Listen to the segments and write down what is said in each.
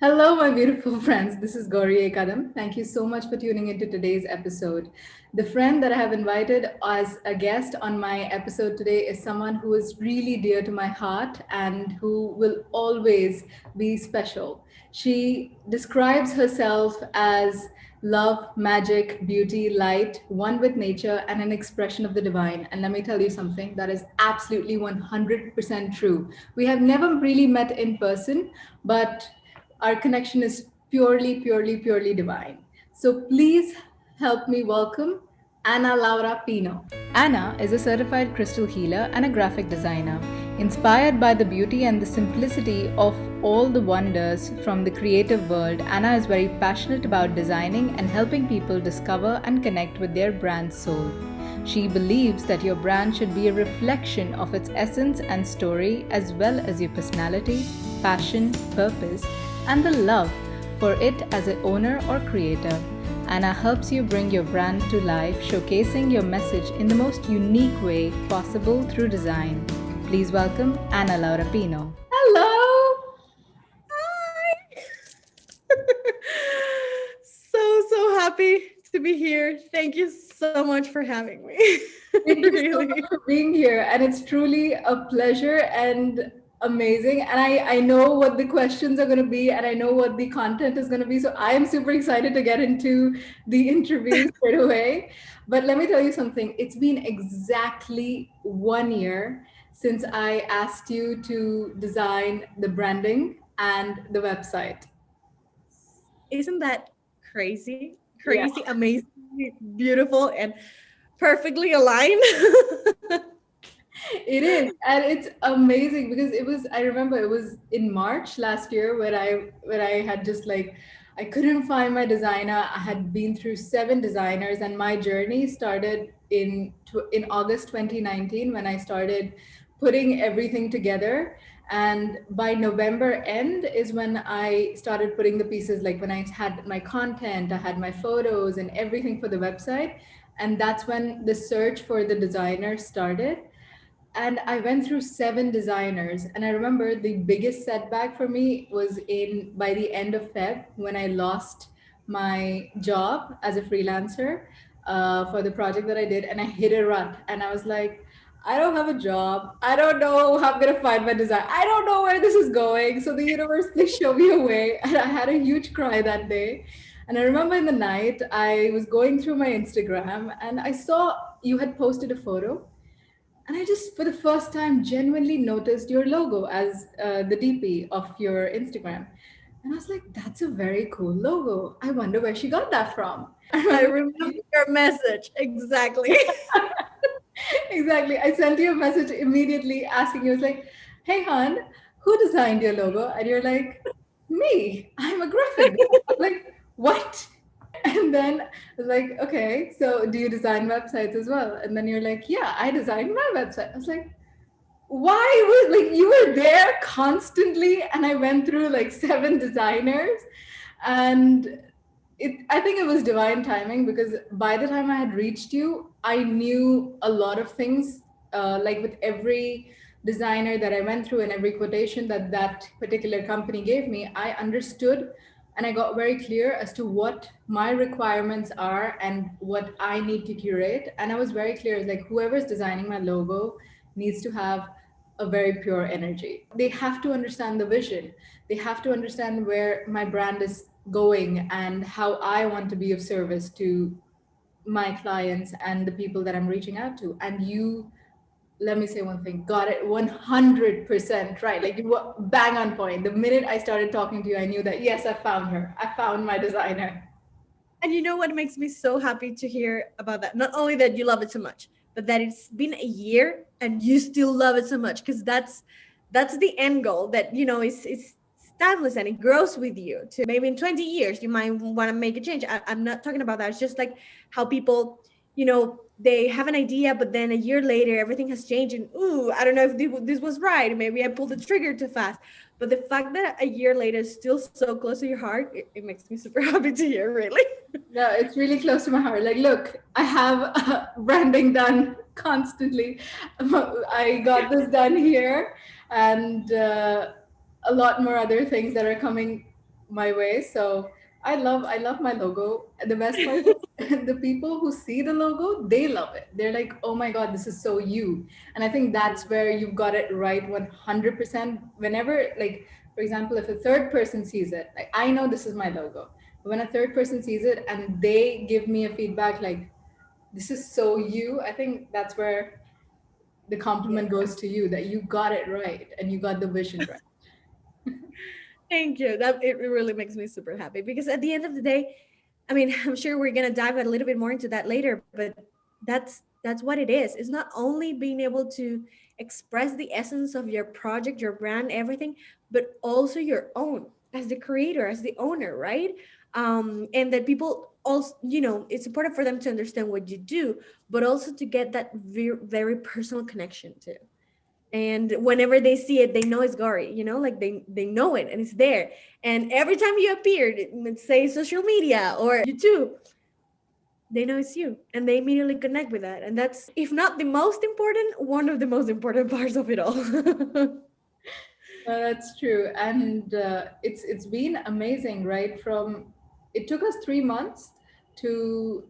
Hello, my beautiful friends. This is Gauri Ekadam. Thank you so much for tuning into today's episode. The friend that I have invited as a guest on my episode today is someone who is really dear to my heart and who will always be special. She describes herself as love, magic, beauty, light, one with nature, and an expression of the divine. And let me tell you something that is absolutely 100% true. We have never really met in person, but our connection is purely divine. So please help me welcome Ana Laura Pino. Anna is a certified crystal healer and a graphic designer. Inspired by the beauty and the simplicity of all the wonders from the creative world, Anna is very passionate about designing and helping people discover and connect with their brand's soul. She believes that your brand should be a reflection of its essence and story, as well as your personality, passion, purpose, and the love for it as an owner or creator. Anna helps you bring your brand to life, showcasing your message in the most unique way possible through design. Please welcome Ana Laura Pino. Hello! Hi. So happy to be here. Thank you so much for having me. Thank you so much Really. for being here. And it's truly a pleasure and amazing. And I know what the questions are going to be, and I know what the content is going to be. So I am super excited to get into the interview straight away. But let me tell you something, it's been exactly 1 year since I asked you to design the branding and the website. Isn't that crazy? Yeah. Crazy, amazing, beautiful, and perfectly aligned. It is, and it's amazing because it was. I remember it was in March last year when I had just like I couldn't find my designer. I had been through 7 designers, and my journey started in August 2019 when I started putting everything together. And by November end is when I started putting the pieces. Like when I had my content, I had my photos and everything for the website, and that's when the search for the designer started. And I went through 7 designers. And I remember the biggest setback for me was in by the end of Feb when I lost my job as a freelancer for the project that I did. And I hit a rut. And I was like, I don't have a job. I don't know how I'm going to find my design. I don't know where this is going. So the universe, please show me a way. And I had a huge cry that day. And I remember in the night, I was going through my Instagram and I saw you had posted a photo, and I just, for the first time, genuinely noticed your logo as the DP of your Instagram. And I was like, that's a very cool logo. I wonder where she got that from. I I remember remember your message exactly. exactly. I sent you a message immediately asking you, I was like, hey, Han, who designed your logo? And you're like, me. I'm a graphic designer. I'm like, what? And then I was like, okay, so do you design websites as well? And then you're like, yeah, I designed my website. I was like, why was like you were there constantly? And I went through like 7 designers, and I think it was divine timing because by the time I had reached you, I knew a lot of things. Like with every designer that I went through and every quotation that that particular company gave me, I understood and I got very clear as to what my requirements are and what I need to curate. And I was very clear, like whoever's designing my logo needs to have a very pure energy. They have to understand the vision. They have to understand where my brand is going and how I want to be of service to my clients and the people that I'm reaching out to. And you, let me say one thing, got it 100% right. Like you were bang on point. The minute I started talking to you, I knew that, yes, I found her. I found my designer. And you know what makes me so happy to hear about that? Not only that you love it so much, but that it's been a year and you still love it so much, because that's the end goal that is timeless and it grows with you. To maybe in 20 years you might want to make a change. I'm not talking about that. It's just like how people, they have an idea, but then a year later everything has changed, and ooh, I don't know if this was right. Maybe I pulled the trigger too fast. But the fact that a year later is still so close to your heart, it makes me super happy to hear, really. Yeah, it's really close to my heart. Like, look, I have branding done constantly. I got this done here, and a lot more other things that are coming my way. So I love my logo. The best part is the people who see the logo, they love it. They're like, oh my god, this is so you. And I think that's where you've got it right 100%. Whenever, like, for example, if a third person sees it, like, I know this is my logo, but when a third person sees it and they give me a feedback like, this is so you, I think that's where the Yeah. compliment goes to you, that you got it right and you got the vision right. Thank you. That it really makes me super happy because at the end of the day, I mean, I'm sure we're gonna dive a little bit more into that later, but that's what it is. It's not only being able to express the essence of your project, your brand, everything, but also your own as the creator, as the owner, right? And that people also, it's important for them to understand what you do, but also to get that very personal connection too. And whenever they see it, they know it's gory, like they know it and it's there. And every time you appear, let's say social media or YouTube, they know it's you and they immediately connect with that. And that's, if not the most important, one of the most important parts of it all. No, that's true, and it's been amazing, right? From it took us 3 months to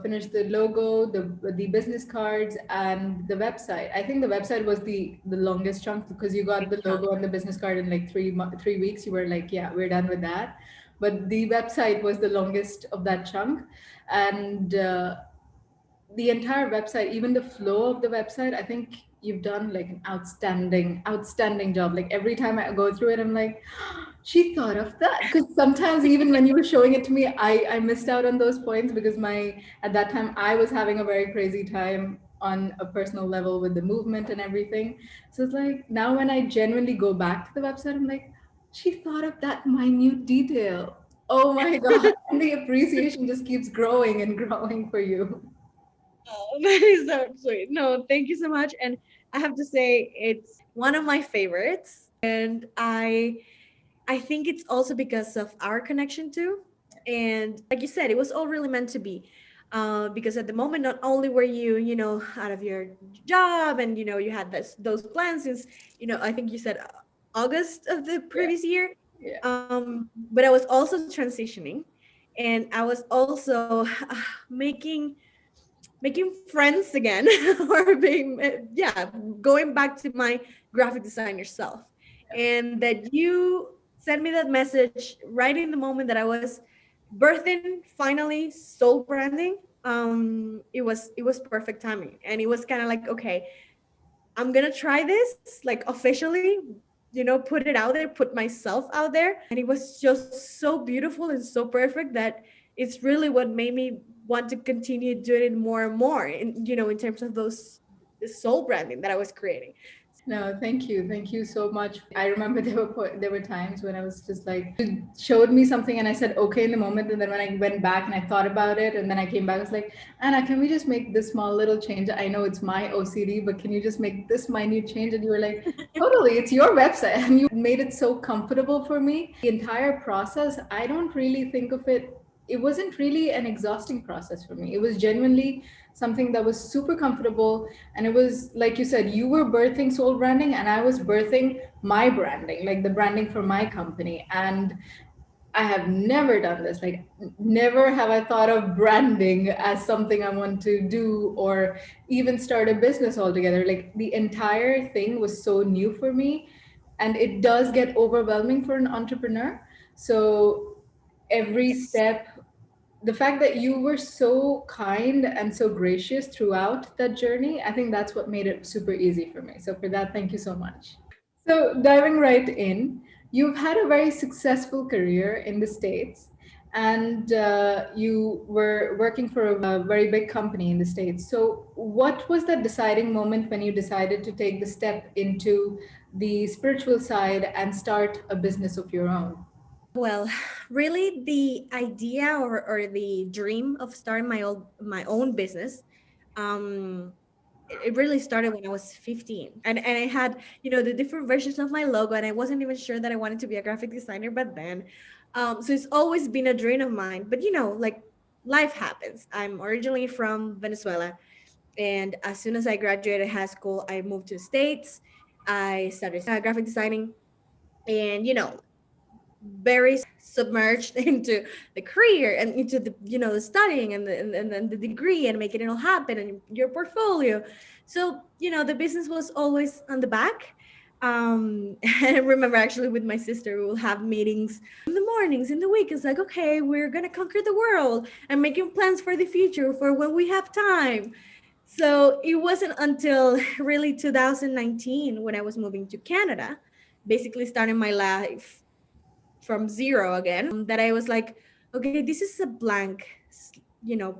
finish the logo, the business cards, and the website. I think the website was the longest chunk because you got Big the chunk. logo and the business card in like 3 weeks. You were like, yeah, we're done with that. But the website was the longest of that chunk, and the entire website, even the flow of the website, I think you've done like an outstanding job. Like every time I go through it, I'm like, she thought of that. Because sometimes even when you were showing it to me, I missed out on those points because my at that time I was having a very crazy time on a personal level with the movement and everything. So it's like now when I genuinely go back to the website, I'm like, she thought of that minute detail. Oh my god. And the appreciation just keeps growing and growing for you. Oh, that is so sweet. No, thank you so much. And I have to say, it's one of my favorites. And I think it's also because of our connection too. And like you said, it was all really meant to be. Because at the moment, not only were you, out of your job and, you had those plans since, I think you said August of the Yeah. previous year. Yeah. But I was also transitioning and I was also making friends again or being yeah, going back to my graphic designer self. And that you sent me that message right in the moment that I was birthing finally soul branding. It was perfect timing, and it was kind of like, okay, I'm gonna try this like officially, put it out there, put myself out there. And it was just so beautiful and so perfect that it's really what made me want to continue doing it more and more in terms of those the soul branding that I was creating. No, thank you. Thank you so much. I remember there were times when I was just like you showed me something and I said okay in the moment, and then when I went back and I thought about it and then I came back, I was like, Anna, can we just make this small little change? I know it's my OCD, but can you just make this minute change? And you were like, totally, it's your website, and you made it so comfortable for me. The entire process, I don't really think of it. It wasn't really an exhausting process for me. It was genuinely something that was super comfortable. And it was like you said, you were birthing soul branding and I was birthing my branding, like the branding for my company. And I have never done this. Like, never have I thought of branding as something I want to do or even start a business altogether. Like, the entire thing was so new for me. And it does get overwhelming for an entrepreneur. So, every Yes. step, the fact that you were so kind and so gracious throughout that journey, I think that's what made it super easy for me. So, for that, thank you so much. So, diving right in, you've had a very successful career in the States, and you were working for a very big company in the States. So, what was that deciding moment when you decided to take the step into the spiritual side and start a business of your own? Well, really, the idea or the dream of starting my own business, um, it really started when I was 15. And I had, the different versions of my logo, and I wasn't even sure that I wanted to be a graphic designer, but then. So it's always been a dream of mine. But, like life happens. I'm originally from Venezuela. And as soon as I graduated high school, I moved to the States. I started graphic designing. And, very submerged into the career and into the, the studying and and the degree and making it all happen and your portfolio. So the business was always on the back. And I remember actually with my sister, we will have meetings in the mornings, in the week. It's like, okay, we're gonna conquer the world and making plans for the future for when we have time. So it wasn't until really 2019 when I was moving to Canada, basically starting my life from zero again, that I was like, okay, this is a blank,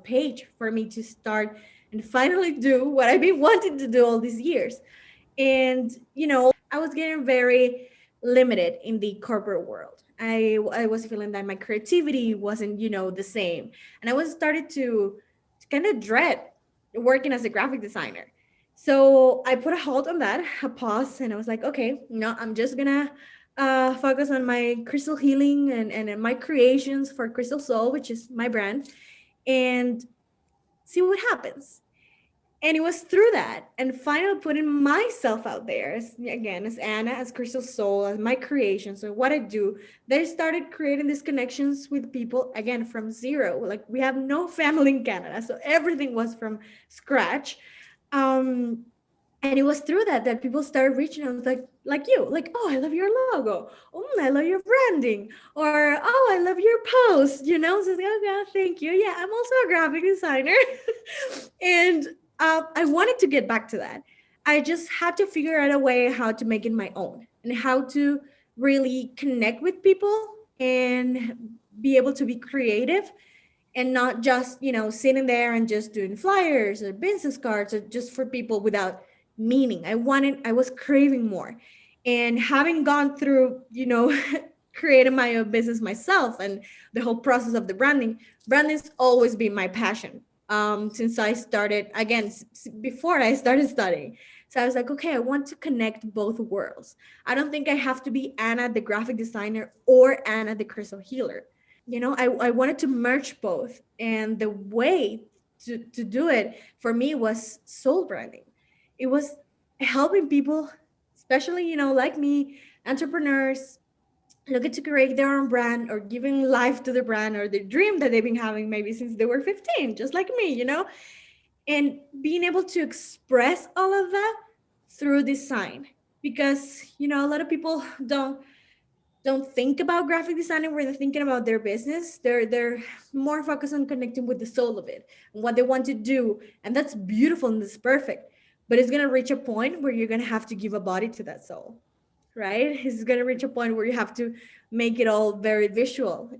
page for me to start and finally do what I've been wanting to do all these years. And I was getting very limited in the corporate world. I was feeling that my creativity wasn't the same, and I was started to kind of dread working as a graphic designer. So I put a halt on that, a pause, and I was like, okay, no, I'm just gonna focus on my crystal healing and my creations for Crystal Soul, which is my brand, and see what happens. And it was through that and finally putting myself out there as, again, as Anna, as Crystal Soul, as my creation, so what I do, that I started creating these connections with people again from zero. Like, we have no family in Canada, so everything was from scratch. um and it was through that that people started reaching out, like you, like, oh, I love your logo, oh, I love your branding, or oh, I love your post, so it's like, okay, thank you, yeah, I'm also a graphic designer. And I wanted to get back to that. I just had to figure out a way how to make it my own and how to really connect with people and be able to be creative and not just sitting there and just doing flyers or business cards or just for people without meaning. I was craving more, and having gone through creating my own business myself and the whole process of the branding's always been my passion, since I started, again, before I started studying. So I was like, okay, I want to connect both worlds. I don't think I have to be Anna the graphic designer or Anna the crystal healer. I wanted to merge both, and the way to do it for me was soul branding. It was helping people, especially like me, entrepreneurs, looking to create their own brand or giving life to the brand or the dream that they've been having maybe since they were 15, just like me. And being able to express all of that through design, because a lot of people don't think about graphic designing when they're thinking about their business. They're more focused on connecting with the soul of it and what they want to do, and that's beautiful and that's perfect. But it's gonna reach a point where you're gonna have to give a body to that soul, right? It's gonna reach a point where you have to make it all very visual.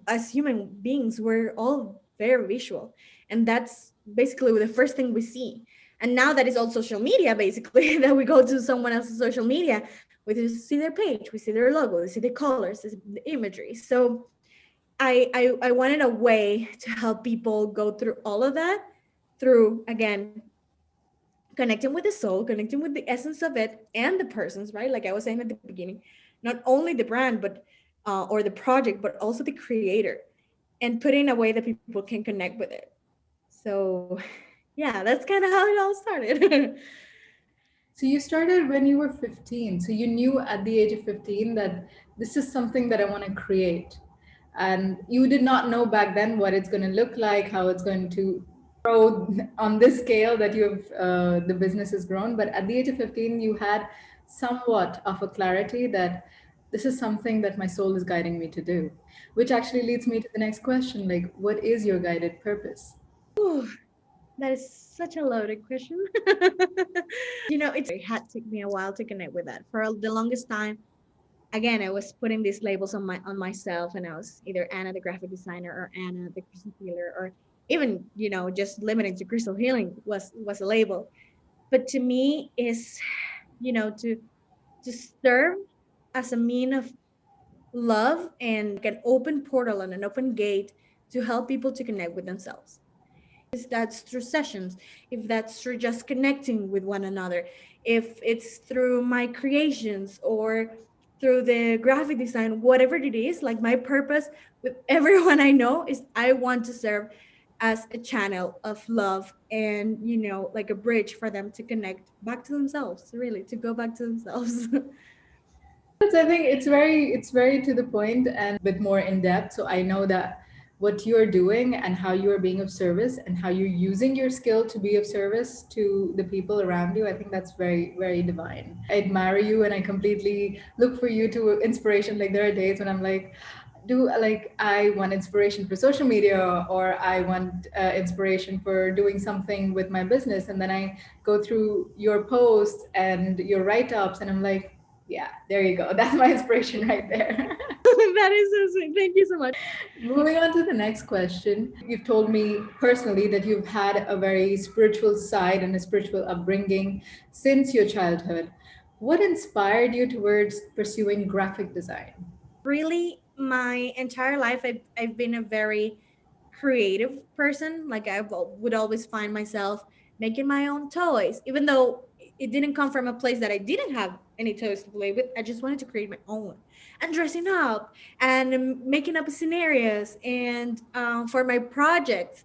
As human beings, we're all very visual, and that's basically the first thing we see. And now that is all social media, basically, that we go to someone else's social media, we just see their page, we see their logo, we see the colors, the imagery. So I wanted a way to help people go through all of that through, again, connecting with the soul, connecting with the essence of it and the persons, right? Like I was saying at the beginning, not only the brand, but or the project, but also the creator, and put in a way that people can connect with it. So, yeah, that's kind of how it all started. So you started when you were 15. So you knew at the age of 15 that this is something that I want to create. And you did not know back then what it's going to look like, how it's going to grow on this scale that you have, the business has grown. But at the age of 15, you had somewhat of a clarity that this is something that my soul is guiding me to do, which actually leads me to the next question, like, what is your guided purpose? Ooh, that is such a loaded question. It had took me a while to connect with that. For the longest time, again, I was putting these labels on myself, and I was either Anna the graphic designer or Anna the crystal healer, or even just limiting to crystal healing was a label. But to me, is to serve as a mean of love and like an open portal and an open gate to help people to connect with themselves. If that's through sessions, if that's through just connecting with one another, if it's through my creations or through the graphic design, whatever it is, like my purpose with everyone I know is I want to serve as a channel of love and, like a bridge for them to connect back to themselves, really, to go back to themselves. So I think it's very to the point and a bit more in depth. So I know that what you're doing and how you are being of service and how you're using your skill to be of service to the people around you. I think that's very, very divine. I admire you and I completely look for you to inspiration. Like there are days when I'm like, do like I want inspiration for social media or I want inspiration for doing something with my business, and then I go through your posts and your write-ups and I'm like, yeah, there you go. That's my inspiration right there. That is so sweet. Thank you so much. Moving on to the next question. You've told me personally that you've had a very spiritual side and a spiritual upbringing since your childhood. What inspired you towards pursuing graphic design? Really, my entire life, I've been a very creative person. Like would always find myself making my own toys, even though it didn't come from a place that I didn't have any toys to play with. I just wanted to create my own and dressing up and making up scenarios. And for my projects,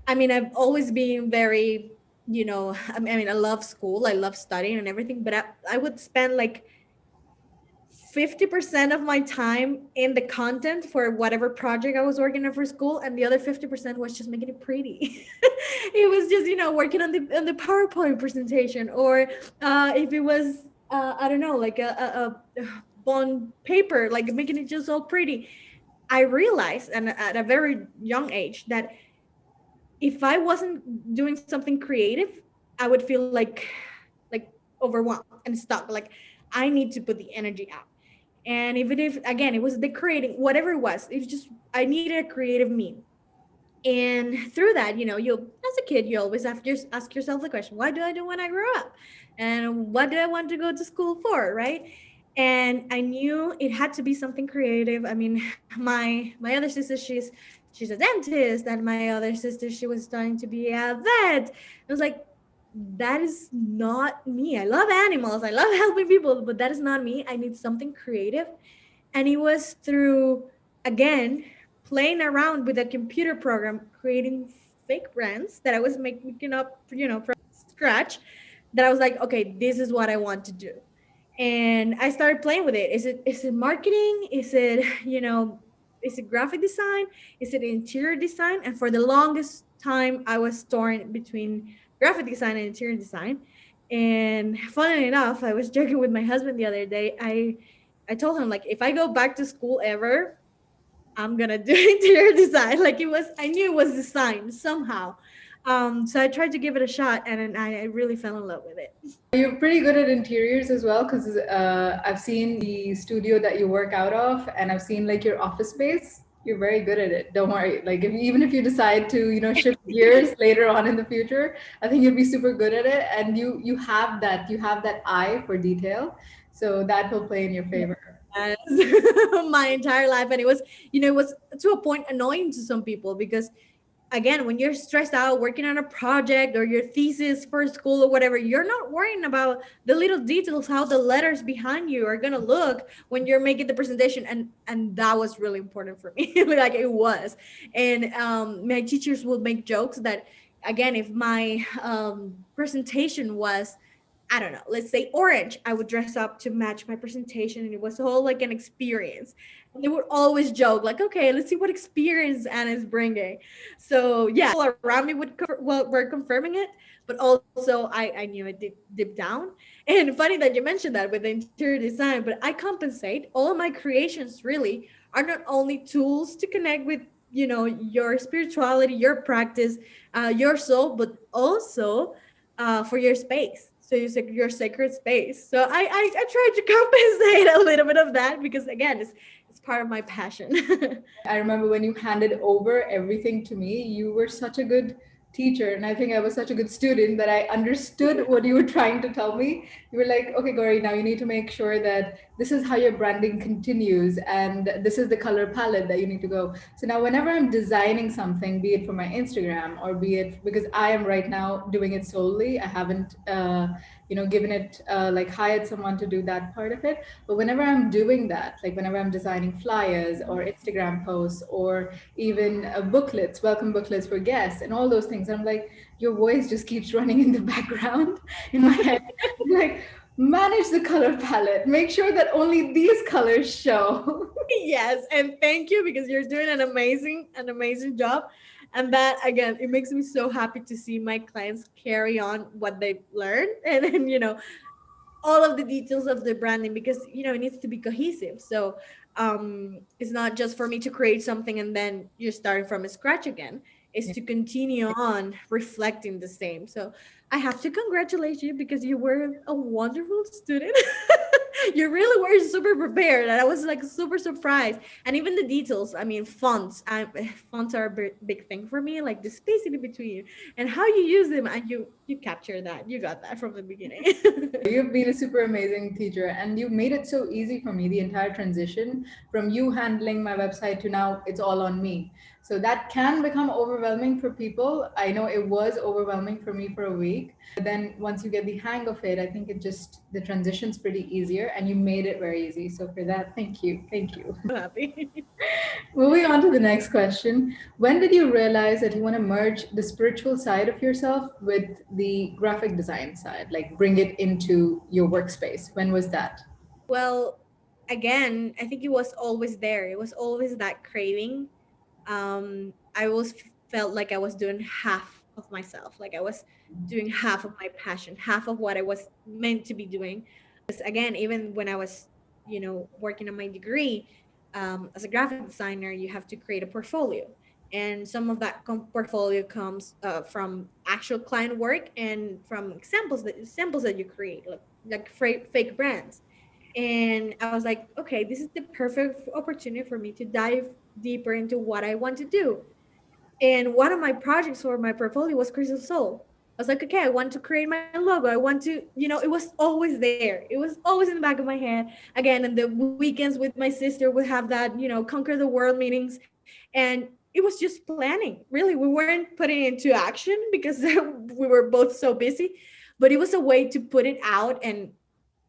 I mean, I've always been very, I love school, I love studying and everything, but I would spend like 50% of my time in the content for whatever project I was working on for school, and the other 50% was just making it pretty. It was just, working on the PowerPoint presentation, or if it was I don't know, like a bond paper, like making it just all pretty. I realized, and at a very young age, that if I wasn't doing something creative, I would feel like overwhelmed and stuck. Like I need to put the energy out. And even if again it was the creating, whatever it was just I needed a creative mean. And through that, you as a kid, you always have to ask yourself the question, what do I do when I grow up? And what do I want to go to school for, right? And I knew it had to be something creative. I mean, my other sister, she's a dentist, and my other sister, she was starting to be a vet. I was like, that is not me. I love animals, I love helping people, but that is not me. I need something creative. And it was through, again, playing around with a computer program, creating fake brands that I was making up, from scratch, that I was like, okay, this is what I want to do. And I started playing with it. Is it marketing? Is it, is it graphic design? Is it interior design? And for the longest time, I was torn between graphic design and interior design. And funnily enough, I was joking with my husband the other day. I told him, like, if I go back to school ever, I'm gonna do interior design. Like, I knew it was design somehow. So I tried to give it a shot, and I really fell in love with it. You're pretty good at interiors as well, because I've seen the studio that you work out of, and I've seen like your office space. You're very good at it. Don't worry. Like even if you decide to, shift gears later on in the future, I think you'll be super good at it, and you have that eye for detail, so that will play in your favor. Yes. My entire life, and it was to a point annoying to some people, because again, when you're stressed out working on a project or your thesis for school or whatever, you're not worrying about the little details, how the letters behind you are going to look when you're making the presentation. And that was really important for me. Like it was. And my teachers would make jokes that, again, if my presentation was, I don't know, let's say orange, I would dress up to match my presentation, and it was all like an experience. And they would always joke, like, okay, let's see what experience Anna is bringing. So yeah, all around me were confirming it, but also I knew it deep down. And funny that you mentioned that with the interior design, but I compensate. All of my creations really are not only tools to connect with, your spirituality, your practice, your soul, but also for your space. So your sacred space. So I tried to compensate a little bit of that, because again, it's part of my passion. I remember when you handed over everything to me, you were such a good teacher. And I think I was such a good student that I understood what you were trying to tell me. You were like, okay, Gauri, now you need to make sure that this is how your branding continues and this is the color palette that you need to go. So now, whenever I'm designing something, be it for my Instagram or be it because I am right now doing it solely, I haven't, given it like hired someone to do that part of it. But whenever I'm doing that, like whenever I'm designing flyers or Instagram posts or even booklets, welcome booklets for guests, and all those things, I'm like, your voice just keeps running in the background in my head. I'm like, Manage the color palette. Make sure that only these colors show. Yes, and thank you because you're doing an amazing job. And that again, it makes me so happy to see my clients carry on what they've learned and then all of the details of the branding because it needs to be cohesive. So it's not just for me to create something and then you're starting from scratch again. It's to continue on reflecting the same. So I have to congratulate you because you were a wonderful student. You really were super prepared and I was like super surprised. And even the details, I mean fonts, fonts are a big thing for me, like the spacing in between and how you use them, and you capture that, you got that from the beginning. You've been a super amazing teacher, and you made it so easy for me, the entire transition from you handling my website to now it's all on me. So that can become overwhelming for people. I know it was overwhelming for me for a week. But then once you get the hang of it, I think the transition's pretty easier, and you made it very easy. So for that, thank you. Thank you. Happy. Moving on to the next question. When did you realize that you want to merge the spiritual side of yourself with the graphic design side, like bring it into your workspace? When was that? Well, again, I think it was always there. It was always that craving. I always felt like I was doing half of myself, like I was doing half of my passion, half of what I was meant to be doing. Because again, even when I was, working on my degree, as a graphic designer, you have to create a portfolio. And some of that portfolio comes from actual client work and from examples that you create, like fake brands. And I was like, okay, this is the perfect opportunity for me to dive deeper into what I want to do. And one of my projects for my portfolio was Crystal Soul. I was like, okay, I want to create my logo. I want to, it was always there. It was always in the back of my head. Again, in the weekends with my sister, we have that, conquer the world meetings. And it was just planning. Really, we weren't putting it into action because we were both so busy. But it was a way to put it out and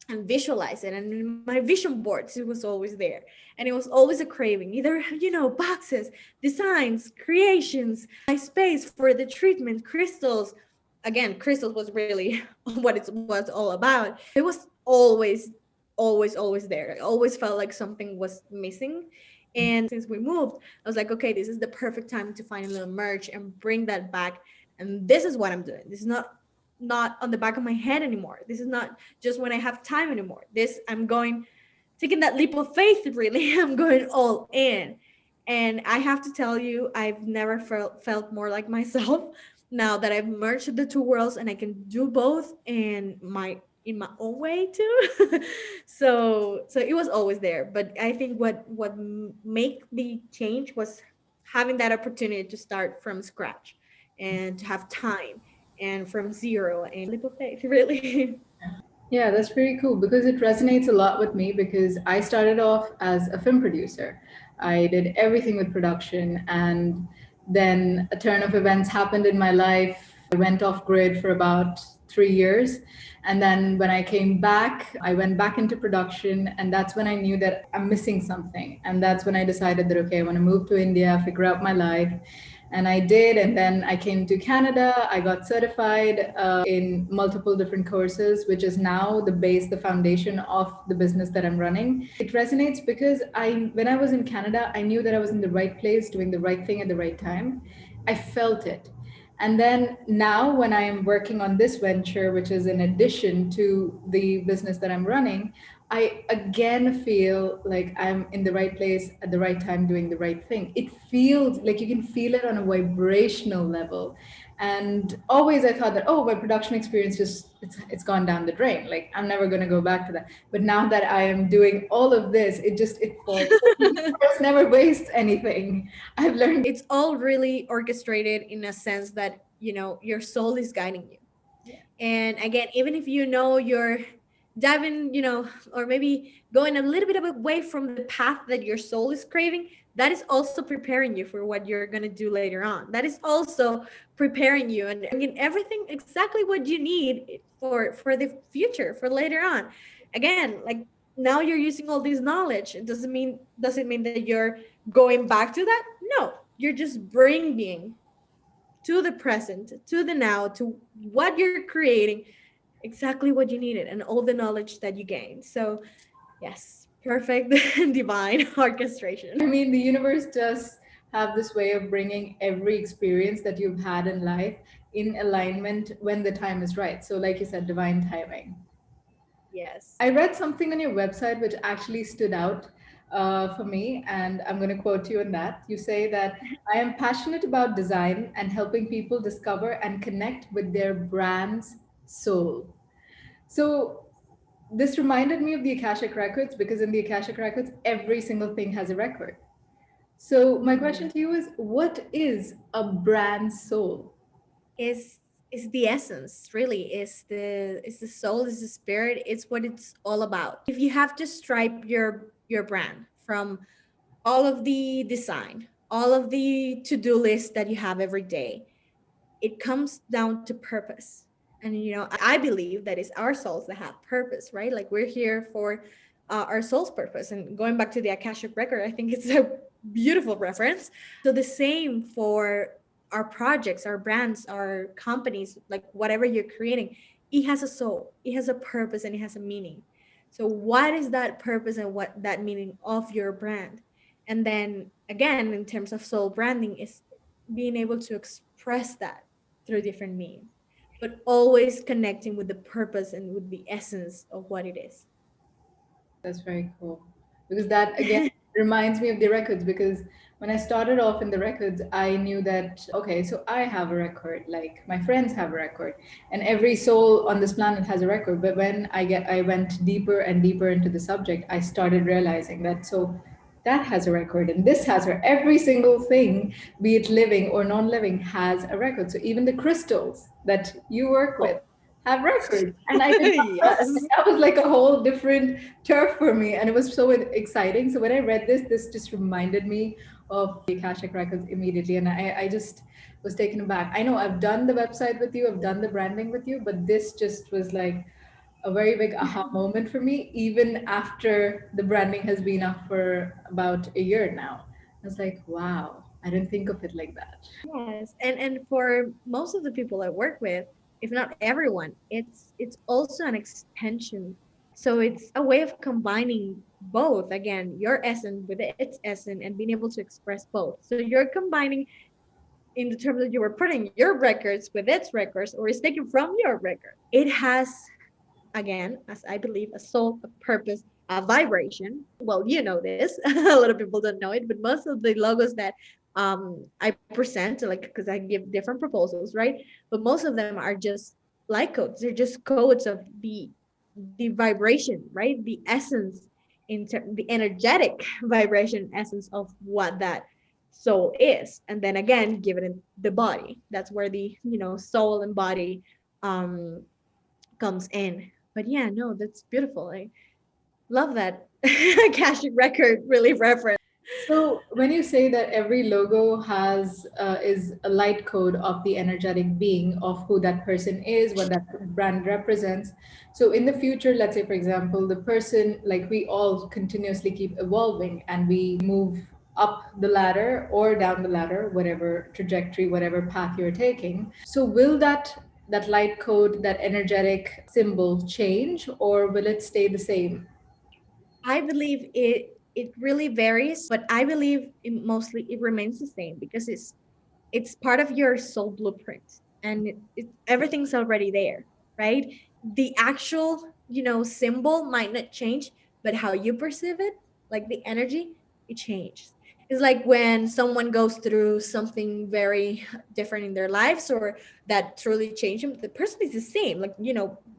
visualize it. And in my vision boards, it was always there. And it was always a craving, either, boxes, designs, creations, my space for the treatment, crystals. Again, crystals was really what it was all about. It was always there. I always felt like something was missing. And since we moved, I was like, okay, this is the perfect time to finally merge and bring that back. And this is what I'm doing. This is not on the back of my head anymore. This is not just when I have time anymore. This I'm going taking that leap of faith really. I'm going all in. And I have to tell you, I've never felt more like myself now that I've merged the two worlds and I can do both in my own way too. So it was always there, but I think what made the change was having that opportunity to start from scratch and to have time and from zero and leap of faith really. Yeah, that's pretty cool because it resonates a lot with me because I started off as a film producer. I did everything with production, and then a turn of events happened in my life. I went off grid for about 3 years. And then when I came back, I went back into production, and that's when I knew that I'm missing something. And that's when I decided that, okay, I want to move to India, figure out my life. And I did. And then I came to Canada. I got certified in multiple different courses, which is now the base, the foundation of the business that I'm running. It resonates because when I was in Canada, I knew that I was in the right place, doing the right thing at the right time. I felt it. And then now, when I'm working on this venture, which is in addition to the business that I'm running, I again feel like I'm in the right place at the right time doing the right thing. It feels like you can feel it on a vibrational level. And always I thought that, oh, my production experience it's gone down the drain. Like I'm never going to go back to that. But now that I am doing all of this, it falls. The universe never wastes anything. I've learned. It's all really orchestrated in a sense that your soul is guiding you. And again, even if you're diving, or maybe going a little bit away from the path that your soul is craving, that is also preparing you for what you're going to do later on. That is also preparing you and bringing everything exactly what you need for the future, for later on. Again, like now you're using all this knowledge. It doesn't mean that you're going back to that. No, you're just bringing to the present, to the now, to what you're creating exactly what you needed and all the knowledge that you gained. So yes, perfect divine I orchestration. mean, the universe does have this way of bringing every experience that you've had in life in alignment when the time is right. So, like you said, divine timing. Yes. I read something on your website which actually stood out for me, and I'm going to quote you on that. You say that I am passionate about design and helping people discover and connect with their brand's soul. So, this reminded me of the Akashic Records because in the Akashic Records, every single thing has a record. So, my question Mhm. to you is what is a brand's soul? is is the essence, really, is the soul, is the spirit. It's what it's all about. If you have to stripe your brand from all of the design, all of the to-do list that you have every day, it comes down to purpose. And I believe that it's our souls that have purpose, right? Like we're here for our soul's purpose. And going back to the Akashic record, I think it's a beautiful reference. So the same for our projects, our brands, our companies, like whatever you're creating, it has a soul, it has a purpose, and it has a meaning. So what is that purpose and what that meaning of your brand? And then again, in terms of soul branding, is being able to express that through different means, but always connecting with the purpose and with the essence of what it is. That's very cool. Because that again reminds me of the records because when I started off in the records, I knew that okay, so I have a record, like my friends have a record, and every soul on this planet has a record. But when I went deeper and deeper into the subject, I started realizing that so that has a record and this has her. Every single thing, be it living or non-living, has a record. So even the crystals that you work with Oh, have records. And I did not know that. yes. That was like a whole different turf for me. And it was so exciting. So when I read this just reminded me of the Akashic Records immediately. And I just was taken aback. I know I've done the website with you, I've done the branding with you, but this just was like a very big aha moment for me, even after the branding has been up for about a year now. I was like, wow, I didn't think of it like that. Yes, and for most of the people I work with, if not everyone, it's also an extension. So it's a way of combining both, again, your essence with its essence and being able to express both. So you're combining in the terms that you were putting your records with its records, or it's taken from your record. It has, again, as I believe, a soul, a purpose, a vibration. Well, you know this. A lot of people don't know it, but most of the logos that I present, like, because I give different proposals, right? But most of them are just light codes. They're just codes of the vibration, right? The essence, the energetic vibration essence of what that soul is, and then again give it in the body. That's where the soul and body um comes in. But yeah, no, that's beautiful. I love that Akashic record really reference. So when you say that every logo has is a light code of the energetic being of who that person is, what that brand represents. So in the future, let's say for example, the person, like we all continuously keep evolving and we move up the ladder or down the ladder, whatever trajectory, whatever path you're taking. So will that light code, that energetic symbol change, or will it stay the same? I believe it really varies, but I believe mostly it remains the same because it's part of your soul blueprint, and everything's already there, right? The actual symbol might not change, but how you perceive it, like the energy, it changes. It's like when someone goes through something very different in their lives, or that truly changed them, the person is the same, like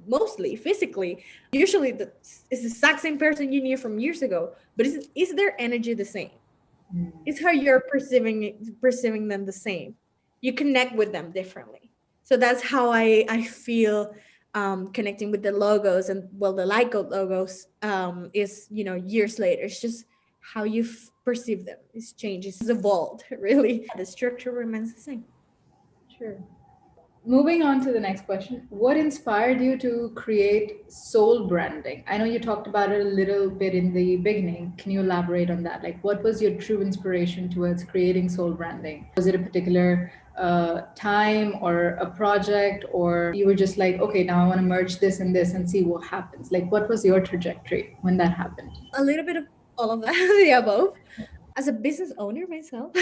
mostly physically. Usually it's the exact same person you knew from years ago, but is their energy the same? It's how you're perceiving them the same. You connect with them differently. So that's how I feel, connecting with the logos, and well, the Lyco logos, is years later. It's just how you perceive them. It's changed. It's evolved. Really, the structure remains the same. Sure. Moving on to the next question. What inspired you to create soul branding? I know you talked about it a little bit in the beginning. Can you elaborate on that? Like, what was your true inspiration towards creating soul branding? Was it a particular time or a project, or you were just like, okay, now I want to merge this and this and see what happens? Like, what was your trajectory when that happened? A little bit of all of that, the above. As a business owner myself,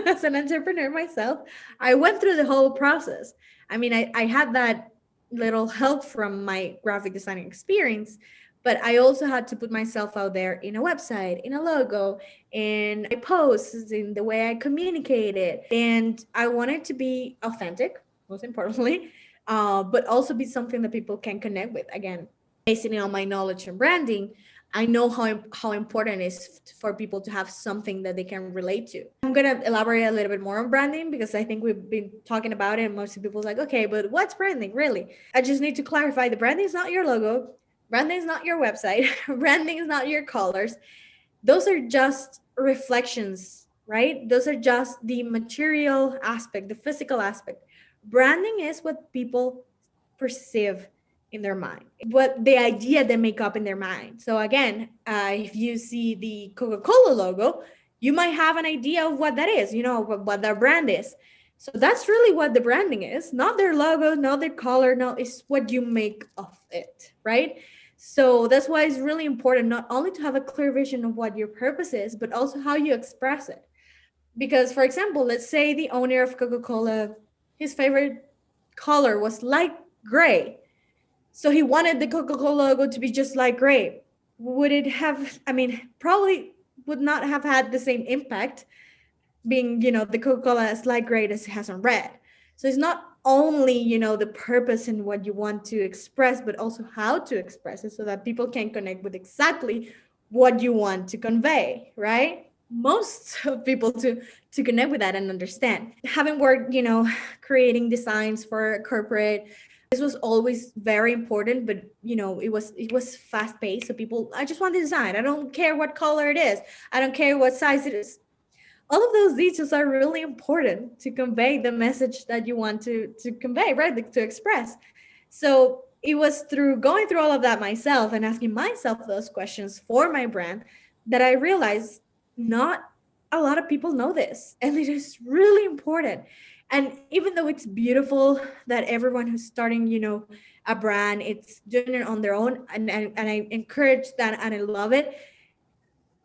as an entrepreneur myself, I went through the whole process. I mean, I had that little help from my graphic designing experience, but I also had to put myself out there in a website, in a logo, in my posts, in the way I communicated. And I wanted to be authentic, most importantly, but also be something that people can connect with. Again, basing it on my knowledge and branding, I know how important it is for people to have something that they can relate to. I'm gonna elaborate a little bit more on branding because I think we've been talking about it, and most people's like, okay, but what's branding really? I just need to clarify: the branding is not your logo, branding is not your website, branding is not your colors. Those are just reflections, right? Those are just the material aspect, the physical aspect. Branding is what people perceive in their mind, what the idea they make up in their mind. So again, if you see the Coca-Cola logo, you might have an idea of what that is, what their brand is. So that's really what the branding is, not their logo, not their color, no, it's what you make of it, right? So that's why it's really important not only to have a clear vision of what your purpose is, but also how you express it. Because, for example, let's say the owner of Coca Cola, his favorite color was light gray. So he wanted the Coca Cola logo to be just light gray. Would it have, I mean, probably would not have had the same impact being, the Coca-Cola as light gray as it has on red. So it's not only, the purpose and what you want to express, but also how to express it so that people can connect with exactly what you want to convey, right? Most of people to connect with that and understand. Having worked, creating designs for corporate, this was always very important, but it was fast paced. So people, I just want the design. I don't care what color it is. I don't care what size it is. All of those details are really important to convey the message that you want to convey, right? Like, to express. So it was through going through all of that myself and asking myself those questions for my brand that I realized not a lot of people know this, and it is really important. And even though it's beautiful that everyone who's starting, a brand, it's doing it on their own, and I encourage that and I love it,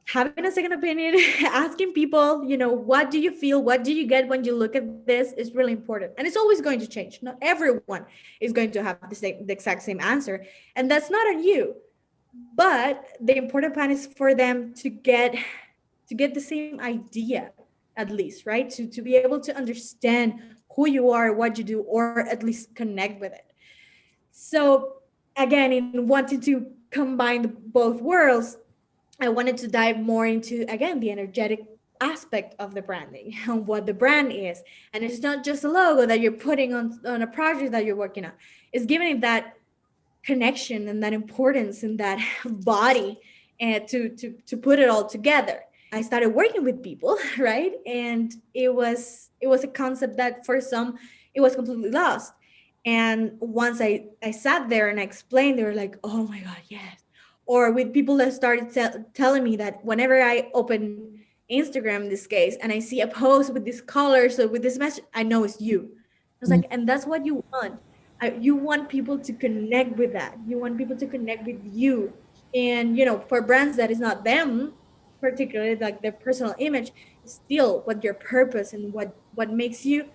having a second opinion, asking people, what do you feel? What do you get when you look at this is really important. And it's always going to change. Not everyone is going to have the exact same answer. And that's not on you. But the important part is for them to get the same idea, at least, right? To be able to understand who you are, what you do, or at least connect with it. So again, in wanting to combine both worlds, I wanted to dive more into, again, the energetic aspect of the branding and what the brand is. And it's not just a logo that you're putting on a project that you're working on. It's giving it that connection and that importance and that body, and to put it all together. I started working with people, right? And it was a concept that for some it was completely lost. And once I sat there and I explained, they were like, "Oh my god, yes." Or with people that started telling me that whenever I open Instagram in this case and I see a post with this color, so with this message, I know it's you. I was like, and that's what you want. You want people to connect with that. You want people to connect with you. And for brands that is not them, particularly like their personal image, still what your purpose and what makes you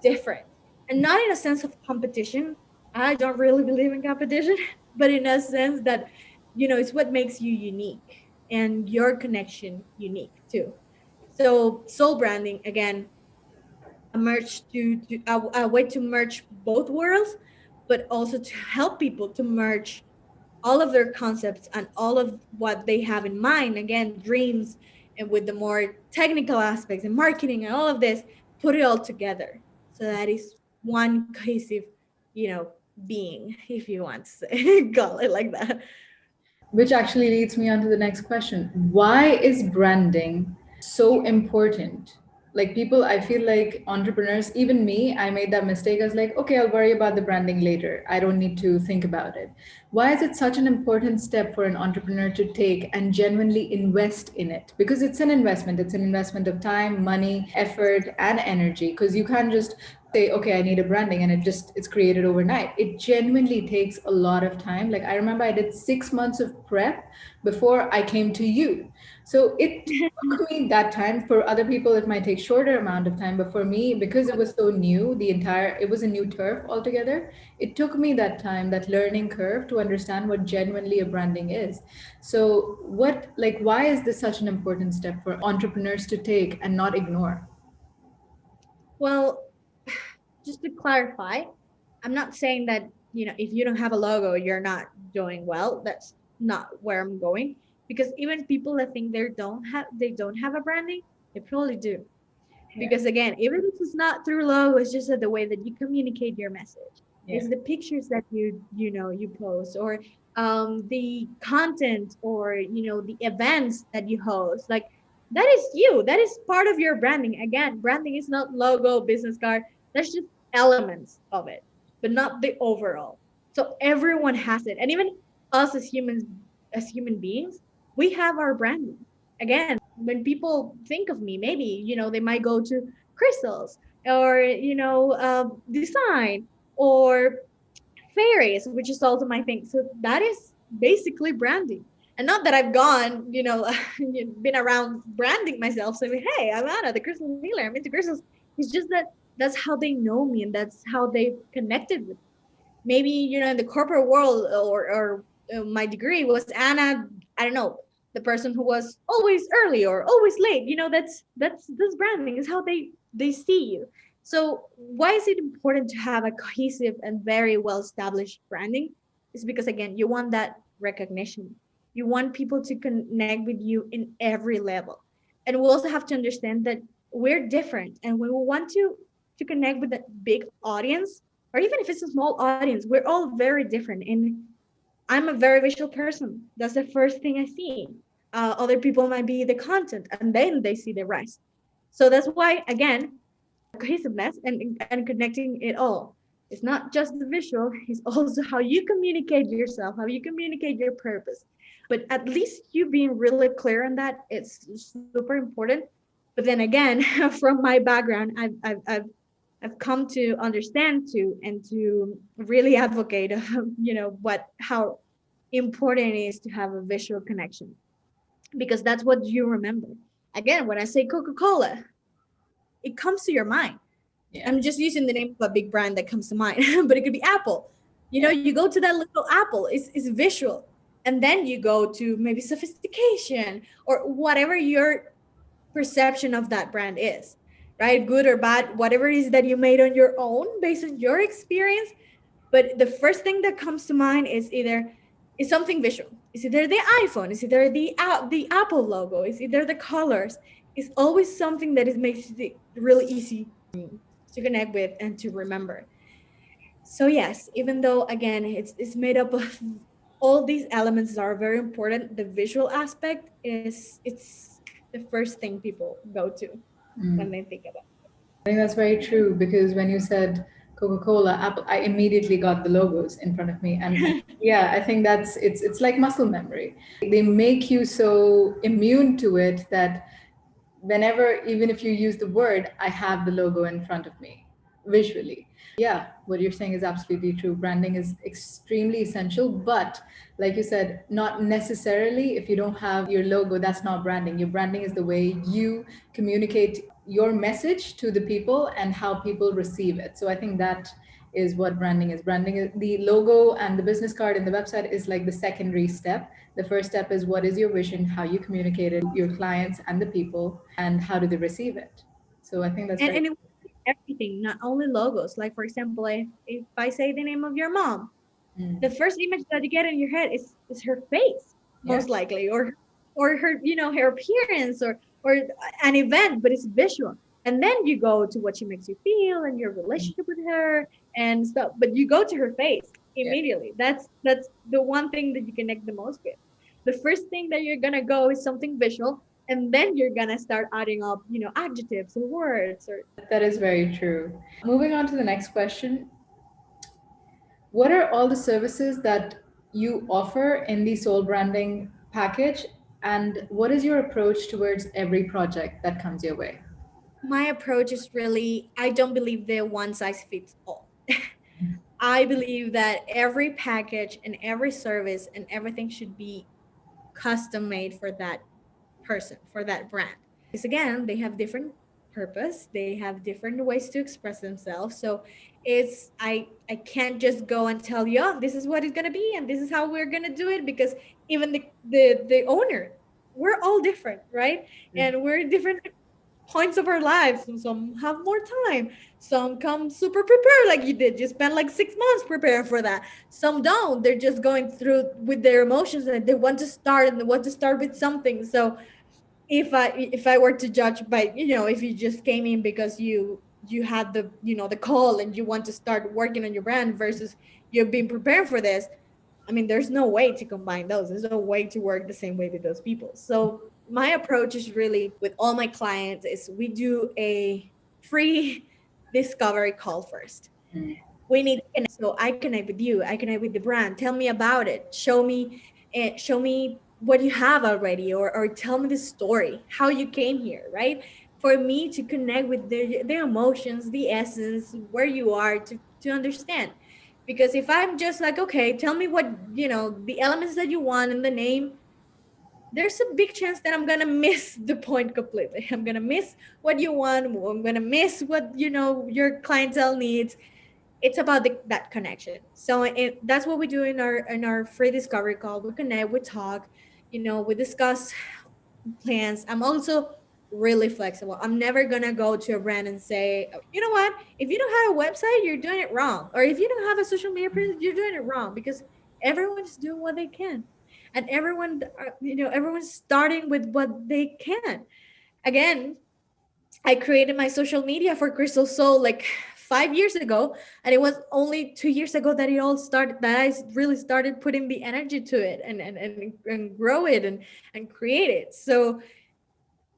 different. And not in a sense of competition. I don't really believe in competition, but in a sense that it's what makes you unique and your connection unique too. So soul branding, again, a way to merge both worlds, but also to help people to merge all of their concepts and all of what they have in mind, again, dreams, and with the more technical aspects and marketing and all of this, put it all together so that is one cohesive, you know being, if you want to say, call it like that. Which actually leads me on to the next question. Why is branding so important? like people, I feel like entrepreneurs, even me, I made that mistake. I was like, okay, I'll worry about the branding later. I don't need to think about it. Why is it such an important step for an entrepreneur to take and genuinely invest in it? Because it's an investment. It's an investment of time, money, effort, and energy. Because you can't just say, okay, I need a branding and it's created overnight. It genuinely takes a lot of time. Like I remember I did 6 months of prep before I came to you. So it took me that time. For other people it might take shorter amount of time, but for me, because it was so new, it was a new turf altogether, it took me that time, that learning curve, to understand what genuinely a branding is. So what, like, why is this such an important step for entrepreneurs to take and not ignore? Well, just to clarify, I'm not saying that, if you don't have a logo, you're not doing well. That's not where I'm going. Because even people that think they don't have a branding, they probably do. Yeah. Because again, even if it's not through logo, it's just that the way that you communicate your message. Yeah. It's the pictures that you post, or the content, or the events that you host. Like, that is you. That is part of your branding. Again, branding is not logo, business card. That's just elements of it, but not the overall. So everyone has it, and even us as humans, as human beings, we have our branding. Again, when people think of me, maybe they might go to crystals, or design, or fairies, which is also my thing. So that is basically branding. And not that I've gone, been around branding myself, saying, hey, I'm Anna, the crystal healer, I'm into crystals. It's just that that's how they know me, and that's how they've connected with me. Maybe in the corporate world, or my degree was Anna, I don't know, the person who was always early or always late. That's branding, is how they see you. So why is it important to have a cohesive and very well established branding? Is because, again, you want that recognition. You want people to connect with you in every level. And we also have to understand that we're different, and when we want to connect with a big audience, or even if it's a small audience, we're all very different. And I'm a very visual person. That's the first thing I see. Other people might be the content, and then they see the rest. So that's why, again, cohesiveness and connecting it all. It's not just the visual, it's also how you communicate yourself, how you communicate your purpose. But at least you being really clear on that, it's super important. But then again, from my background, I've come to understand to and to really advocate what how important it is to have a visual connection, because that's what you remember. Again, when I say Coca-Cola, it comes to your mind. Yeah. I'm just using the name of a big brand that comes to mind, but it could be Apple. Yeah. You go to that little Apple, it's visual. And then you go to maybe sophistication, or whatever your perception of that brand is, right? Good or bad, whatever it is that you made on your own based on your experience. But the first thing that comes to mind is something visual. It's either the iPhone, it's either the Apple logo, it's either the colors. It's always something that is makes it really easy to connect with and to remember. So yes, even though again it's made up of all these elements that are very important, the visual aspect is it's the first thing people go to when they think about I think that's very true, because when you said Coca-Cola, Apple, I immediately got the logos in front of me. And it. yeah, I think it's like muscle memory. They make you so immune to it that whenever, even if you use the word, I have the logo in front of me visually. Yeah, what you're saying is absolutely true. Branding is extremely essential, but like you said, not necessarily. If you don't have your logo, that's not branding. Your branding is the way you communicate your message to the people and how people receive it. So I think that is what branding is. Branding is the logo, and the business card and the website is like the secondary step. The first step is what is your vision, how you communicate it to your clients and the people, and how do they receive it. So I think that's and very. and it everything, not only logos. Like, for example, if I say the name of your mom, the Mm, first image that you get in your head is her face, yeah, most likely, or her her appearance, or an event, but it's visual. And then you go to what she makes you feel and your relationship with her and stuff. But you go to her face yeah, immediately. That's the one thing that you connect the most with. The first thing that you're gonna go is something visual, And then you're gonna start adding up, adjectives or words or That is very true. Moving on to the next question. What are all the services that you offer in the soul branding package? And what is your approach towards every project that comes your way? my approach is really, I don't believe the one size fits all. I believe that every package and every service and everything should be custom made for that person, for that brand. Because again, they have different purpose, they have different ways to express themselves. So I can't just go and tell you, oh, this is what it's gonna be and this is how we're gonna do it, because even the owner, we're all different, right? And we're different points of our lives. Some have more time, some come super prepared like you did, you spend like 6 months preparing for that. Some don't, they're just going through with their emotions and they want to start and they want to start with something. So if I were to judge by, if you just came in because you had the call and you want to start working on your brand versus you've been preparing for this, I mean, there's no way to combine those. There's no way to work the same way with those people. So my approach is really with all my clients is we do a free discovery call first. We need to connect. So I connect with you, I connect with the brand, tell me about it, show me what you have already, or tell me the story, how you came here, right? For me to connect with the emotions, the essence, where you are, to understand. Because if I'm just like, okay, tell me what, the elements that you want in the name, there's a big chance that I'm gonna miss the point completely. I'm gonna miss what you want, I'm gonna miss what your clientele needs. It's about that connection. So that's what we do in our free discovery call. We connect, we talk, we discuss plans. I'm also really flexible. I'm never gonna go to a brand and say, "Oh, you know what, if you don't have a website, you're doing it wrong, or if you don't have a social media presence, you're doing it wrong," because everyone's doing what they can, and everyone's starting with what they can. Again, I created my social media for Crystal Soul like 5 years ago, and it was only 2 years ago that it all started. That I really started putting the energy to it and grow it and create it. So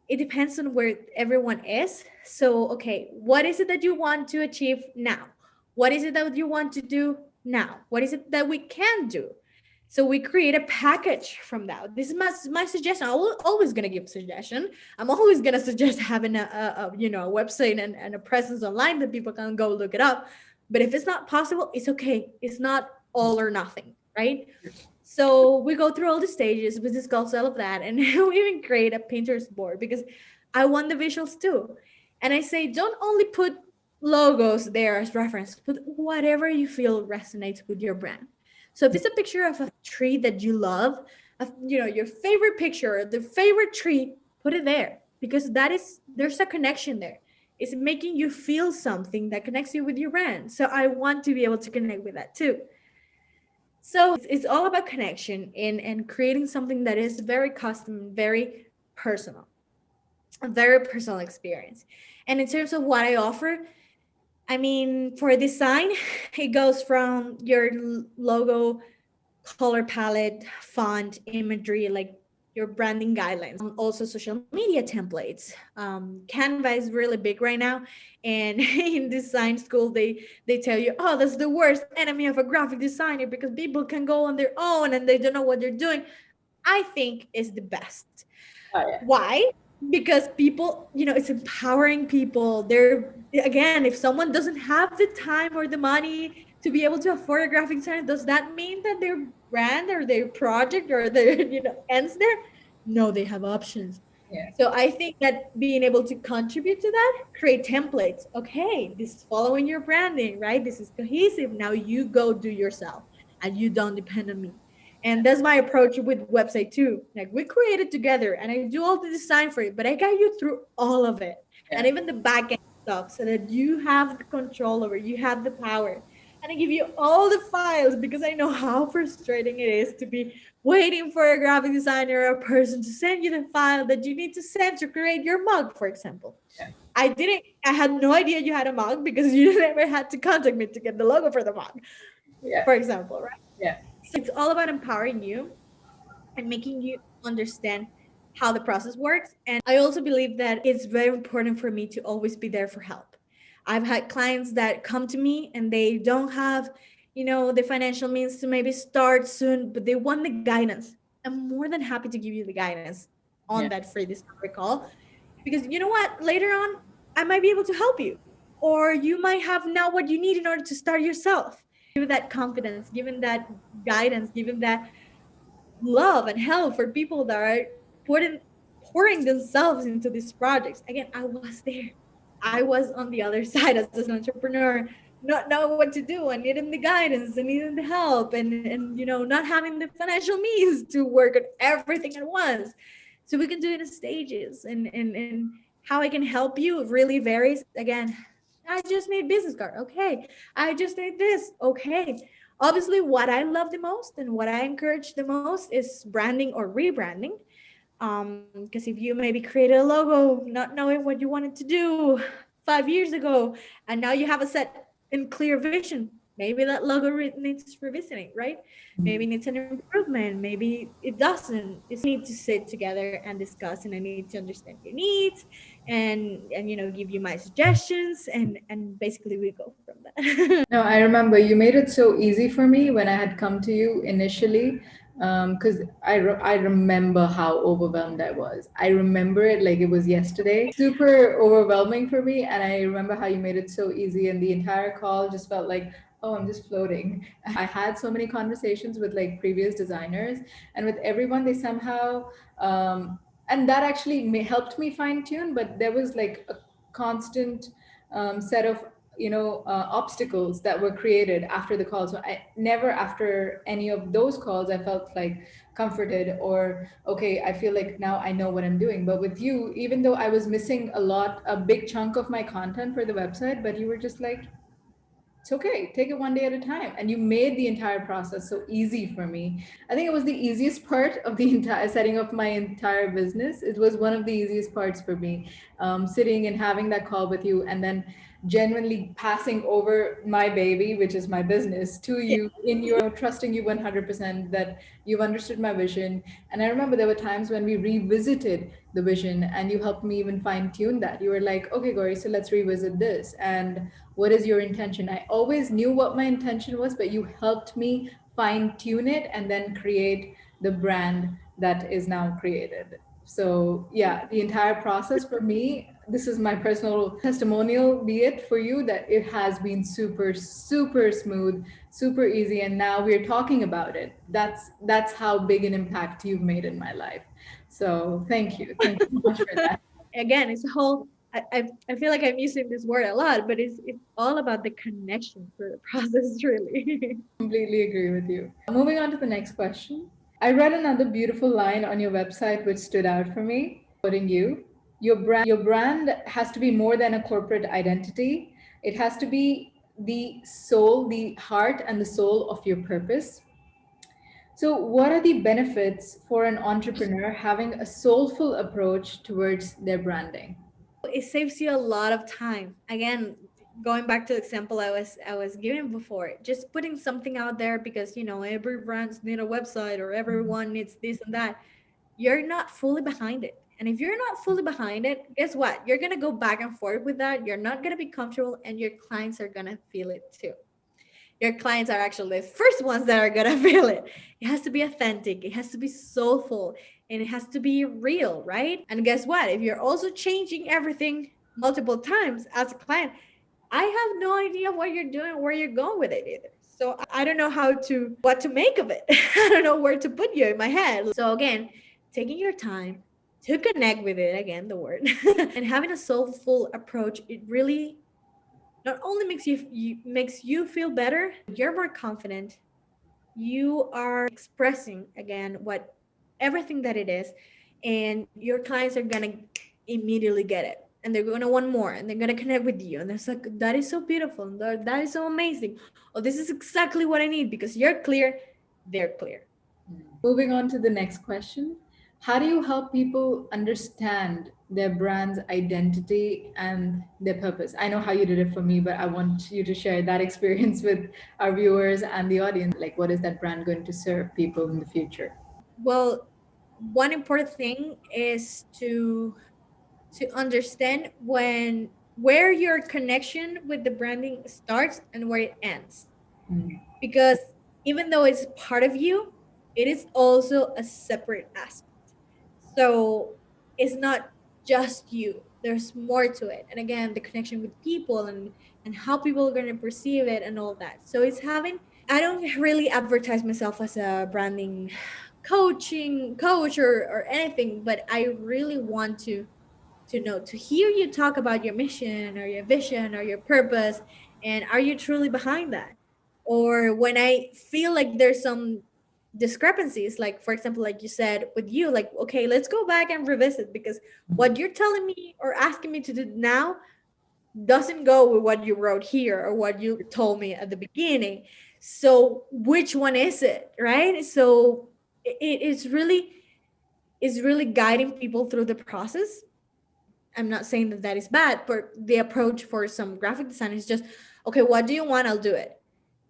it depends on where everyone is. So, okay, what is it that you want to achieve now? What is it that you want to do now? What is it that we can do? So we create a package from that. This is my suggestion. Always gonna give suggestion. I'm always gonna suggest having a website and a presence online that people can go look it up. But if it's not possible, it's okay. It's not all or nothing, right? So we go through all the stages, we discuss all of that, and we even create a Pinterest board because I want the visuals too. And I say, don't only put logos there as reference, put whatever you feel resonates with your brand. So if it's a picture of a tree that you love, your favorite picture, the favorite tree, put it there because there's a connection there. It's making you feel something that connects you with your brand. So I want to be able to connect with that too. So it's all about connection and creating something that is very custom, very personal, a very personal experience. And in terms of what I offer, I mean, for design, it goes from your logo, color palette, font, imagery, like your branding guidelines, also social media templates. Canva is really big right now, and in design school they tell you, oh, that's the worst enemy of a graphic designer because people can go on their own and they don't know what they're doing. I think is the best. Oh, yeah. Why? Because people, it's empowering people. They're, again, if someone doesn't have the time or the money to be able to afford a graphic designer, does that mean that their brand or their project or their, ends there? No, they have options. Yeah. So I think that being able to contribute to that, create templates. Okay, this is following your branding, right? This is cohesive. Now you go do yourself and you don't depend on me. And that's my approach with website too. Like we create it together and I do all the design for it, but I got you through all of it and Yeah. even the back end stuff so that you have the control over, you have the power. And I give you all the files because I know how frustrating it is to be waiting for a graphic designer or a person to send you the file that you need to send to create your mug, for example. Yeah. I had no idea you had a mug because you never had to contact me to get the logo for the mug, Yeah. for example, right? Yeah. So it's all about empowering you and making you understand how the process works. And I also believe that it's very important for me to always be there for help. I've had clients that come to me and they don't have, the financial means to maybe start soon, but they want the guidance. I'm more than happy to give you the guidance on Yeah. that free discovery call, because you know what, later on I might be able to help you, or you might have now what you need in order to start yourself. Give that confidence, given that guidance, given that love and help for people that are putting pouring themselves into these projects. Again, I was there. I was on the other side as an entrepreneur, not knowing what to do and needing the guidance and needing the help, and not having the financial means to work on everything at once. So we can do it in stages, and how I can help you really varies. Again, I just made business card. Okay. I just made this. Okay. Obviously, what I love the most and what I encourage the most is branding or rebranding. Because if you maybe created a logo not knowing what you wanted to do 5 years ago, and now you have a set and clear vision, maybe that logo needs revisiting, right? Maybe it needs an improvement, maybe it doesn't. It's need to sit together and discuss, and I need to understand your needs, and give you my suggestions, and basically we go from that. No, I remember you made it so easy for me when I had come to you initially, because I remember how overwhelmed I was. I remember it like it was yesterday. Super overwhelming for me, and I remember how you made it so easy, and the entire call just felt like, oh, I'm just floating. I had so many conversations with like previous designers, and with everyone, they somehow, and that actually helped me fine tune, but there was like a constant set of obstacles that were created after the call. So I never, after any of those calls, I felt like comforted or okay, I feel like now I know what I'm doing. But with you, even though I was missing a big chunk of my content for the website, but you were just like, it's okay, take it one day at a time, and you made the entire process so easy for me. I think it was the easiest part of the entire setting up my entire business. It was one of the easiest parts for me, sitting and having that call with you, and then genuinely passing over my baby, which is my business, to Yeah. you, in your trusting you 100% that you've understood my vision. And I remember there were times when we revisited the vision and you helped me even fine tune that. You were like, okay, Gori, so let's revisit this. And what is your intention? I always knew what my intention was, but you helped me fine tune it and then create the brand that is now created. So, yeah, the entire process for me, this is my personal testimonial, be it for you, that it has been super, super smooth, super easy. And now we're talking about it. That's how big an impact you've made in my life. So, thank you. Thank you so much for that. Again, it's a whole. I feel like I'm using this word a lot, but it's all about the connection for the process, really. Completely agree with you. Moving on to the next question. I read another beautiful line on your website which stood out for me. Quoting you, your brand has to be more than a corporate identity. It has to be the soul, the heart, and the soul of your purpose. So, what are the benefits for an entrepreneur having a soulful approach towards their branding? It saves you a lot of time. Again, going back to the example I was giving before, just putting something out there because every brands need a website or everyone needs this and that. You're not fully behind it. And if you're not fully behind it, guess what? You're gonna go back and forth with that. You're not gonna be comfortable, and your clients are gonna feel it too. Your clients are actually the first ones that are gonna feel it. It has to be authentic, it has to be soulful, and it has to be real, right? And guess what? If you're also changing everything multiple times as a client, I have no idea what you're doing, where you're going with it either. So I don't know what to make of it. I don't know where to put you in my head. So again, taking your time to connect with it, again, the word, and having a soulful approach, it really not only makes you feel better, you're more confident. You are expressing again what everything that it is, and your clients are gonna immediately get it, and they're gonna want more, and they're gonna connect with you, and it's like, that is so beautiful, and that is so amazing. Oh, this is exactly what I need, because you're clear, they're clear. Moving on to the next question. How do you help people understand their brand's identity and their purpose? I know how you did it for me, but I want you to share that experience with our viewers and the audience. Like, what is that brand going to serve people in the future? Well, one important thing is to understand when where your connection with the branding starts and where it ends, Mm. because even though it's part of you, it is also a separate aspect. So it's not just you. There's more to it. And again, the connection with people and how people are going to perceive it and all that. So it's having, I don't really advertise myself as a branding coach or anything, but I really want to know, to hear you talk about your mission or your vision or your purpose, and are you truly behind that? Or when I feel like there's some discrepancies, like for example, like you said with you, like, okay, let's go back and revisit, because what you're telling me or asking me to do now doesn't go with what you wrote here or what you told me at the beginning. So which one is it, right? So it's really guiding people through the process. I'm not saying that that is bad, but the approach for some graphic design is just, okay, what do you want? I'll do it.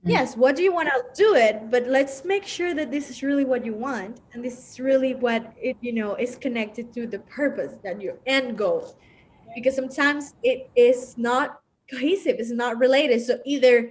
Yes, what do you want? I'll do it. But let's make sure that this is really what you want. And this is really what it, is connected to the purpose, that your end goal. Because sometimes it is not cohesive, it's not related. So either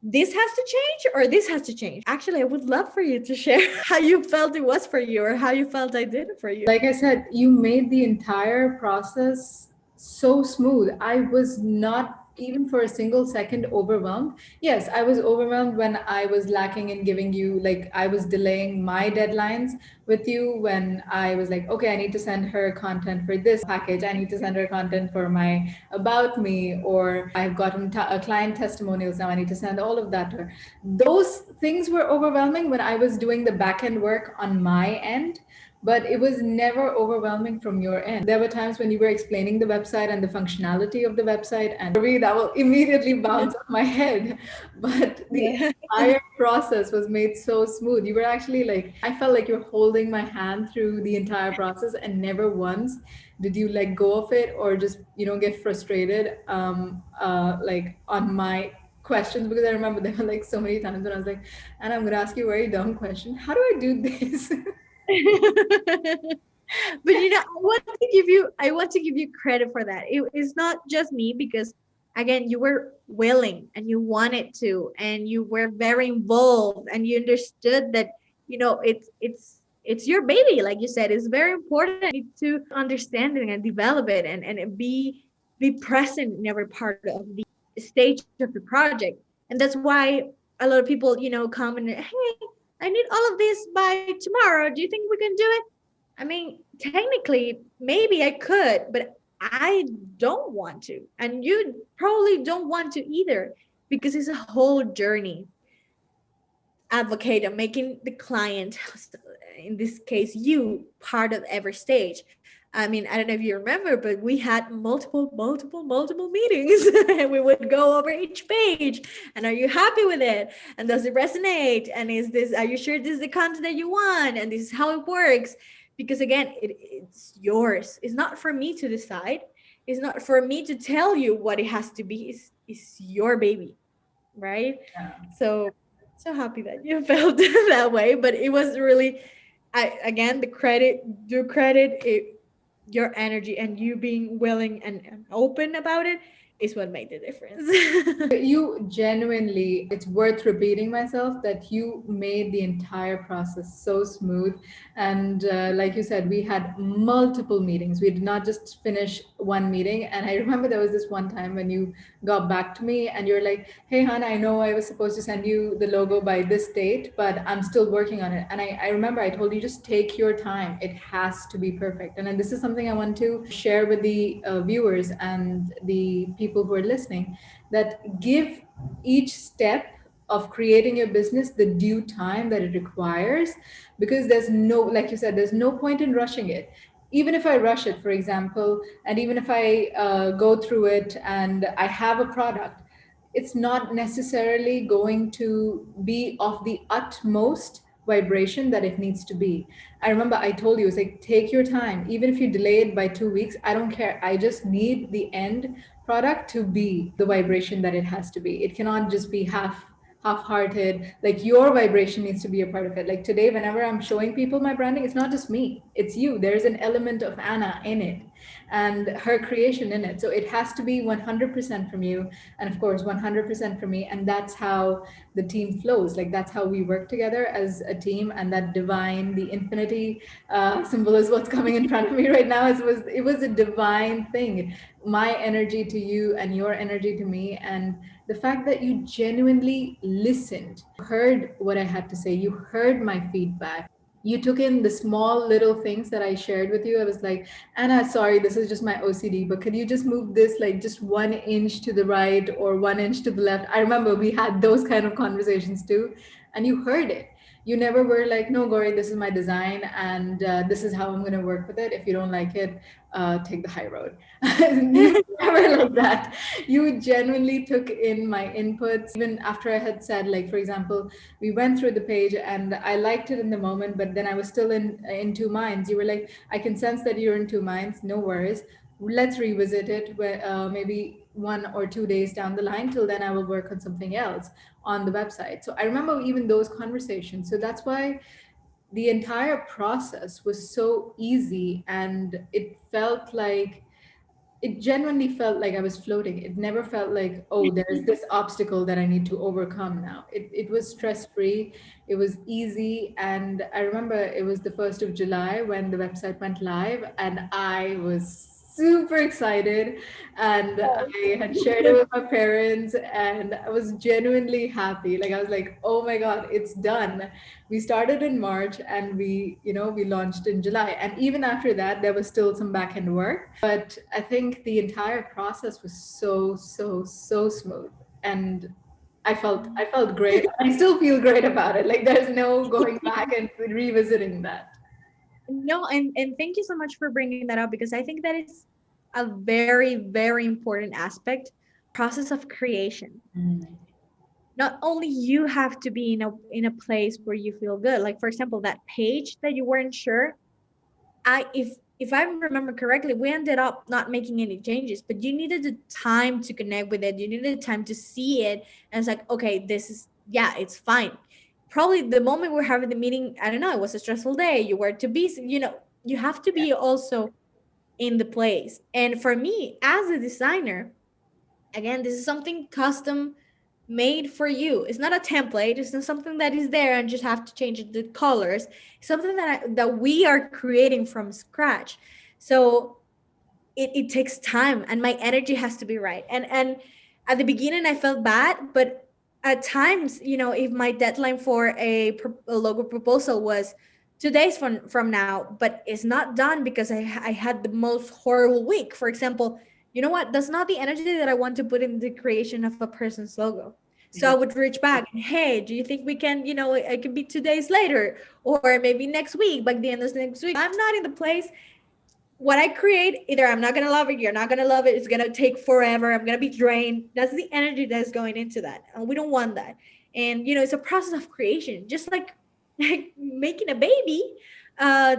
this has to change or this has to change. Actually, I would love for you to share how you felt it was for you or how you felt I did it for you. Like I said, you made the entire process so smooth. I was not even for a single second overwhelmed. Yes, I was overwhelmed when I was lacking in giving you, like, I was delaying my deadlines with you when I was like, okay, I need to send her content for this package. I need to send her content for my about me, or I've gotten a client testimonials now. I need to send all of that to her. Those things were overwhelming when I was doing the back end work on my end, but it was never overwhelming from your end. There were times when you were explaining the website and the functionality of the website, and for me, that will immediately bounce off my head. But the Yeah. entire process was made so smooth. You were actually like, I felt like you're holding my hand through the entire process, and never once did you let go of it or just, get frustrated, like on my questions, because I remember there were like so many times when I was like, and I'm gonna ask you a very dumb question. How do I do this? But I want to give you credit for that. It is not just me, because again, you were willing and you wanted to, and you were very involved, and you understood that, it's your baby, like you said. It's very important. You need to understand it and develop it, and be present in every part of the stage of the project. And that's why a lot of people, come and, hey, I need all of this by tomorrow. Do you think we can do it? I mean, technically, maybe I could, but I don't want to. And you probably don't want to either, because it's a whole journey. Advocate and making the client, in this case, you, part of every stage. I mean, I don't know if you remember, but we had multiple meetings. We would go over each page. And are you happy with it? And does it resonate? And are you sure this is the content that you want? And this is how it works. Because again, it's yours. It's not for me to decide. It's not for me to tell you what it has to be. It's your baby, right? So so happy that you felt that way. But it was really, I again, the credit, do credit it, your energy and you being willing and open about it is what made the difference. You genuinely, it's worth repeating myself that you made the entire process so smooth. And like you said, we had multiple meetings. We did not just finish one meeting. And I remember there was this one time when you got back to me and you're like, hey, Han, I know I was supposed to send you the logo by this date, but I'm still working on it. And I remember I told you, just take your time. It has to be perfect. And then this is something I want to share with the viewers and the people who are listening, that give each step of creating your business the due time that it requires, because there's no, like you said, there's no point in rushing it. Even if I rush it, for example, and even if I go through it and I have a product, it's not necessarily going to be of the utmost vibration that it needs to be. I remember I told you, it's like, take your time. Even if you delay it by 2 weeks, I don't care. I just need the end product to be the vibration that it has to be. It cannot just be half-hearted. Like your vibration needs to be a part of it. Like today, whenever I'm showing people my branding, it's not just me, it's you. There's an element of Anna in it and her creation in it. So it has to be 100% from you, and of course 100% from me. And that's how the team flows. Like that's how we work together as a team. And that divine, the infinity symbol is what's coming in front of me right now. It was a divine thing, my energy to you and your energy to me. And the fact that you genuinely listened, heard what I had to say, you heard my feedback, you took in the small little things that I shared with you. I was like, Anna, sorry, this is just my OCD, but could you just move this like just 1 inch to the right or 1 inch to the left? I remember we had those kind of conversations too, and you heard it. You never were like, no, Gori, this is my design and this is how I'm going to work with it. If you don't like it, take the high road. You never like that. You genuinely took in my inputs. Even after I had said, like, for example, we went through the page and I liked it in the moment, but then I was still in two minds. You were like, I can sense that you're in two minds. No worries. Let's revisit it maybe 1 or 2 days down the line. Till then, I will work on something else on the website. So I remember even those conversations. So that's why the entire process was so easy, and it genuinely felt like I was floating. It never felt like, oh, there's this obstacle that I need to overcome now. It was stress free, it was easy. And I remember it was the 1st of July when the website went live, and I was super excited. And I had shared it with my parents, and I was genuinely happy. Like, I was like, oh my God, it's done. We started in March and we launched in July. And even after that, there was still some back end work. But I think the entire process was so, so, so smooth. And I felt great. I still feel great about it. Like there's no going back and revisiting that. No, and thank you so much for bringing that up, because I think that is a very, very important aspect, process of creation. Mm. Not only you have to be in a place where you feel good. Like for example, that page that you weren't sure, I if I remember correctly, we ended up not making any changes, but you needed the time to connect with it. You needed time to see it, and it's like, okay, this is, yeah, it's fine. Probably the moment we're having the meeting, I don't know, it was a stressful day. You were to be, you have to be also in the place. And for me, as a designer, again, this is something custom made for you. It's not a template. It's not something that is there and just have to change the colors. It's something that we are creating from scratch. So it takes time, and my energy has to be right. And at the beginning, I felt bad, but at times, if my deadline for a logo proposal was 2 days from now, but it's not done because I had the most horrible week, for example, you know what? That's not the energy that I want to put in the creation of a person's logo. So I Yeah. would reach back and, hey, do you think we can, it could be 2 days later, or maybe next week, by the end of next week. I'm not in the place. What I create, either I'm not gonna love it, you're not gonna love it, it's gonna take forever, I'm gonna be drained. That's the energy that's going into that. And we don't want that. And it's a process of creation, just like making a baby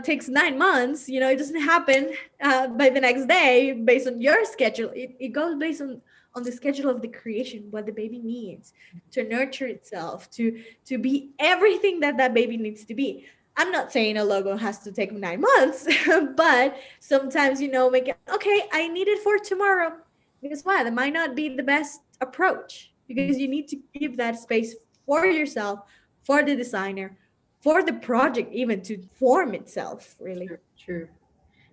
takes 9 months. It doesn't happen by the next day based on your schedule. It goes based on the schedule of the creation, what the baby needs to nurture itself, to be everything that that baby needs to be. I'm not saying a logo has to take 9 months, but sometimes, make it, okay, I need it for tomorrow. Because what? That might not be the best approach, because you need to give that space for yourself, for the designer, for the project even to form itself, really. True, true.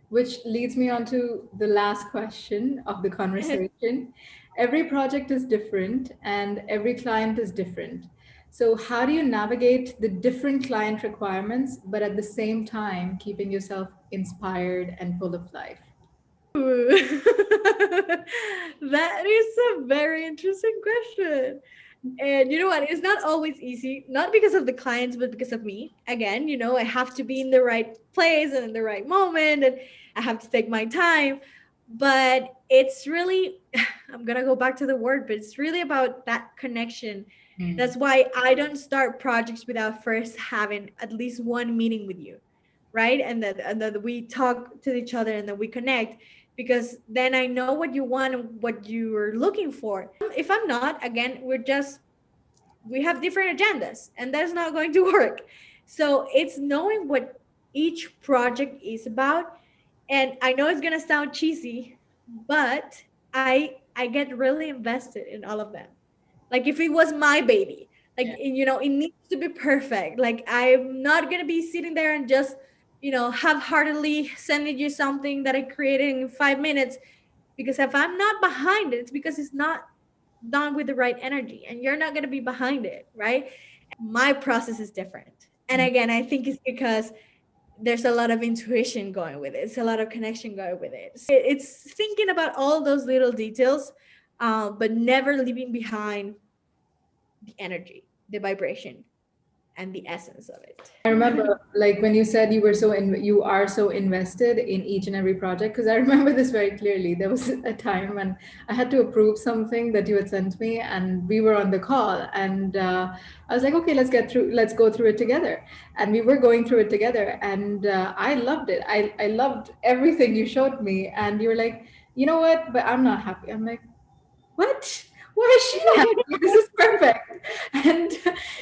Which leads me on to the last question of the conversation. Every project is different and every client is different. So, how do you navigate the different client requirements, but at the same time, keeping yourself inspired and full of life? Ooh. That is a very interesting question. And you know what? It's not always easy, not because of the clients, but because of me. Again, I have to be in the right place and in the right moment, and I have to take my time. But it's really, I'm going to go back to the word, but it's really about that connection. Mm. That's why I don't start projects without first having at least one meeting with you, right? And that we talk to each other and that we connect, because then I know what you want and what you're looking for. If I'm not, again, we're just we have different agendas, and that's not going to work. So it's knowing what each project is about. And I know it's going to sound cheesy, but I get really invested in all of them. Like if it was my baby, like, Yeah. you know, it needs to be perfect. Like I'm not going to be sitting there and just, you know, half-heartedly sending you something that I created in 5 minutes, because if I'm not behind it, it's because it's not done with the right energy, and you're not going to be behind it, right? My process is different. And again, I think it's because there's a lot of intuition going with it. It's a lot of connection going with it. So it's thinking about all those little details, but never leaving behind the energy, the vibration, and the essence of it. I remember, like when you said you are so invested in each and every project, because I remember this very clearly. There was a time when I had to approve something that you had sent me, and we were on the call, and I was like, okay, let's go through it together, and we were going through it together, and I loved it. I loved everything you showed me, and you were like, you know what, but I'm not happy. I'm like, what? Why is she not happy? This is perfect. And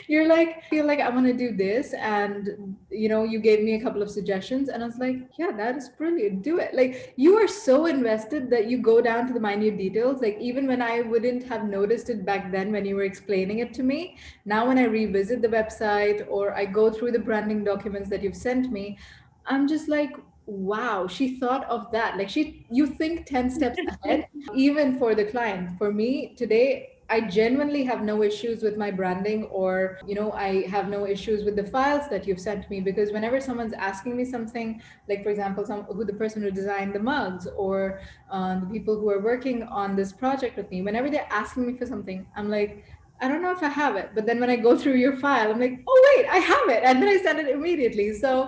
you're like, feel like I want to do this. And, you gave me a couple of suggestions. And I was like, yeah, that is brilliant. Do it. Like, you are so invested that you go down to the minute details. Like, even when I wouldn't have noticed it back then when you were explaining it to me, now when I revisit the website or I go through the branding documents that you've sent me, I'm just like, wow, she thought of that. Like, you think 10 steps ahead, even for the client. For me today, I genuinely have no issues with my branding, or I have no issues with the files that you've sent me, because whenever someone's asking me something, like for example, the person who designed the mugs, or the people who are working on this project with me, whenever they're asking me for something, I'm like, I don't know if I have it. But then when I go through your file, I'm like, oh wait, I have it, and then I send it immediately. So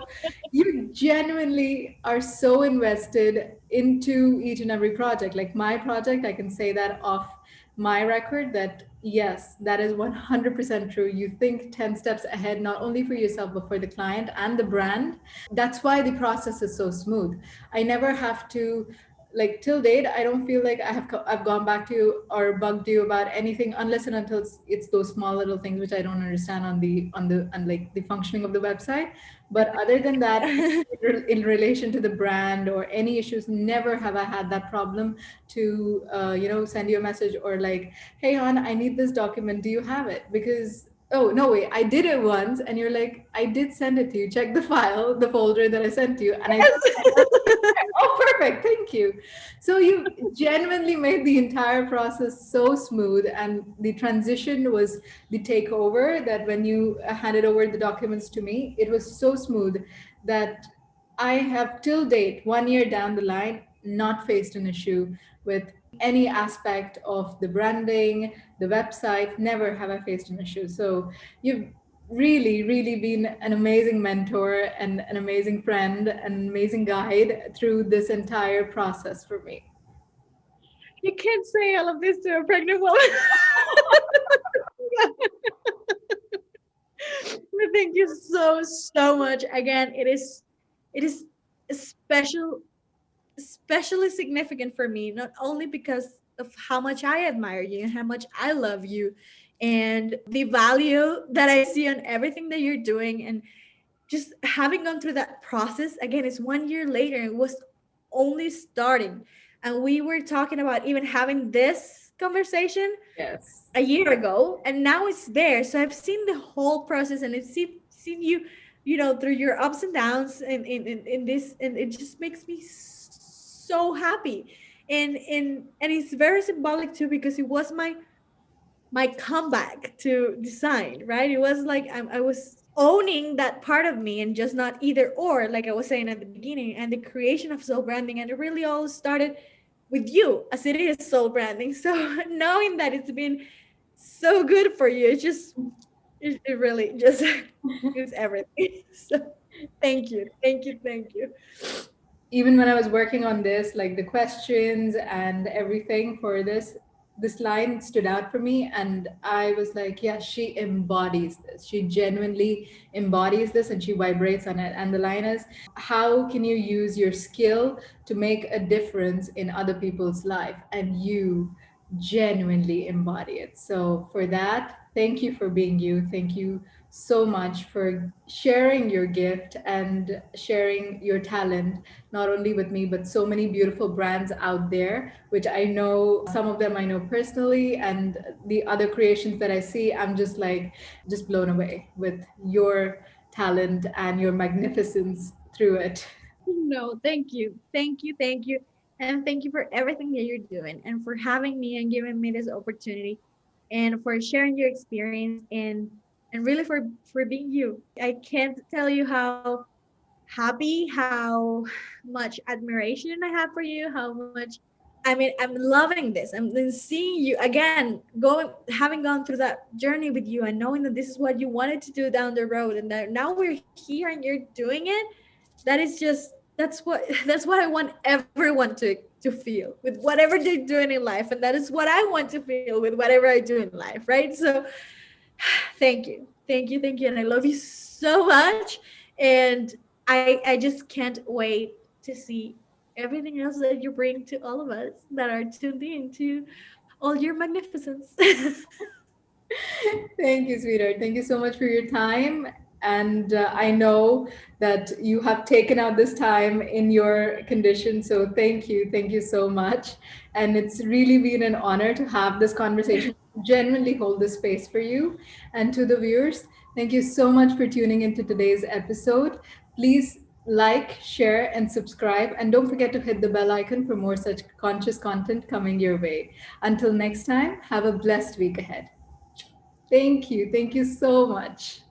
you genuinely are so invested into each and every project. Like my project, I can say that off my record, that yes, that is 100% true. You think 10 steps ahead, not only for yourself but for the client and the brand. That's why the process is so smooth. I never have to, like, till date, I don't feel like I've gone back to you or bugged you about anything, unless and until it's those small little things which I don't understand on like the functioning of the website. But other than that, in relation to the brand or any issues, never have I had that problem to send you a message or like, hey hon, I need this document, do you have it? Because, oh no, wait, I did it once, and you're like, I did send it to you, check the file, the folder that I sent to you, and I oh, perfect. Thank you. So you genuinely made the entire process so smooth, and the transition was the takeover, that when you handed over the documents to me, it was so smooth that I have till date, 1 year down the line, not faced an issue with any aspect of the branding, the website. Never have I faced an issue. So you've really, really been an amazing mentor and an amazing friend, an amazing guide through this entire process for me. You can't say all of this to a pregnant woman. Thank you so so much. Again, it is special, especially significant for me, not only because of how much I admire you and how much I love you, and the value that I see on everything that you're doing, and just having gone through that process. Again, it's 1 year later. It was only starting, and we were talking about even having this conversation Yes. a year ago, and now it's there. So I've seen the whole process, and I've seen you, you know, through your ups and downs in this, and it just makes me so happy. And it's very symbolic too, because it was my comeback to design, right? It was like I was owning that part of me, and just not either or, like I was saying at the beginning. And the creation of soul branding, and it really all started with you, as it is soul branding. So knowing that it's been so good for you, it's just it really just is everything. So thank you. Even when I was working on this, like the questions and everything for this line stood out for me, and I was like, yeah, she embodies this. She genuinely embodies this, and she vibrates on it. And the line is, how can you use your skill to make a difference in other people's life? And you genuinely embody it. So for that, Thank you for being you. Thank you so much for sharing your gift and sharing your talent, not only with me, but so many beautiful brands out there, which I know some of them I know personally, and the other creations that I see, I'm just like, just blown away with your talent and your magnificence through it. No, thank you. Thank you. Thank you. And thank you for everything that you're doing and for having me and giving me this opportunity and for sharing your experience and really for being you. I can't tell you how happy, how much admiration I have for you, how much I'm loving this. I'm then seeing you again, going having gone through that journey with you and knowing that this is what you wanted to do down the road and that now we're here and you're doing it. That is just that's what I want everyone to feel with whatever they're doing in life. And that is what I want to feel with whatever I do in life, right? So thank you. Thank you. Thank you. And I love you so much. And I just can't wait to see everything else that you bring to all of us that are tuned in to all your magnificence. Thank you, sweetheart. Thank you so much for your time. And I know that you have taken out this time in your condition. So thank you. Thank you so much. And it's really been an honor to have this conversation, genuinely hold this space for you. And to the viewers, thank you so much for tuning into today's episode. Please like, share, and subscribe. And don't forget to hit the bell icon for more such conscious content coming your way. Until next time, have a blessed week ahead. Thank you. Thank you so much.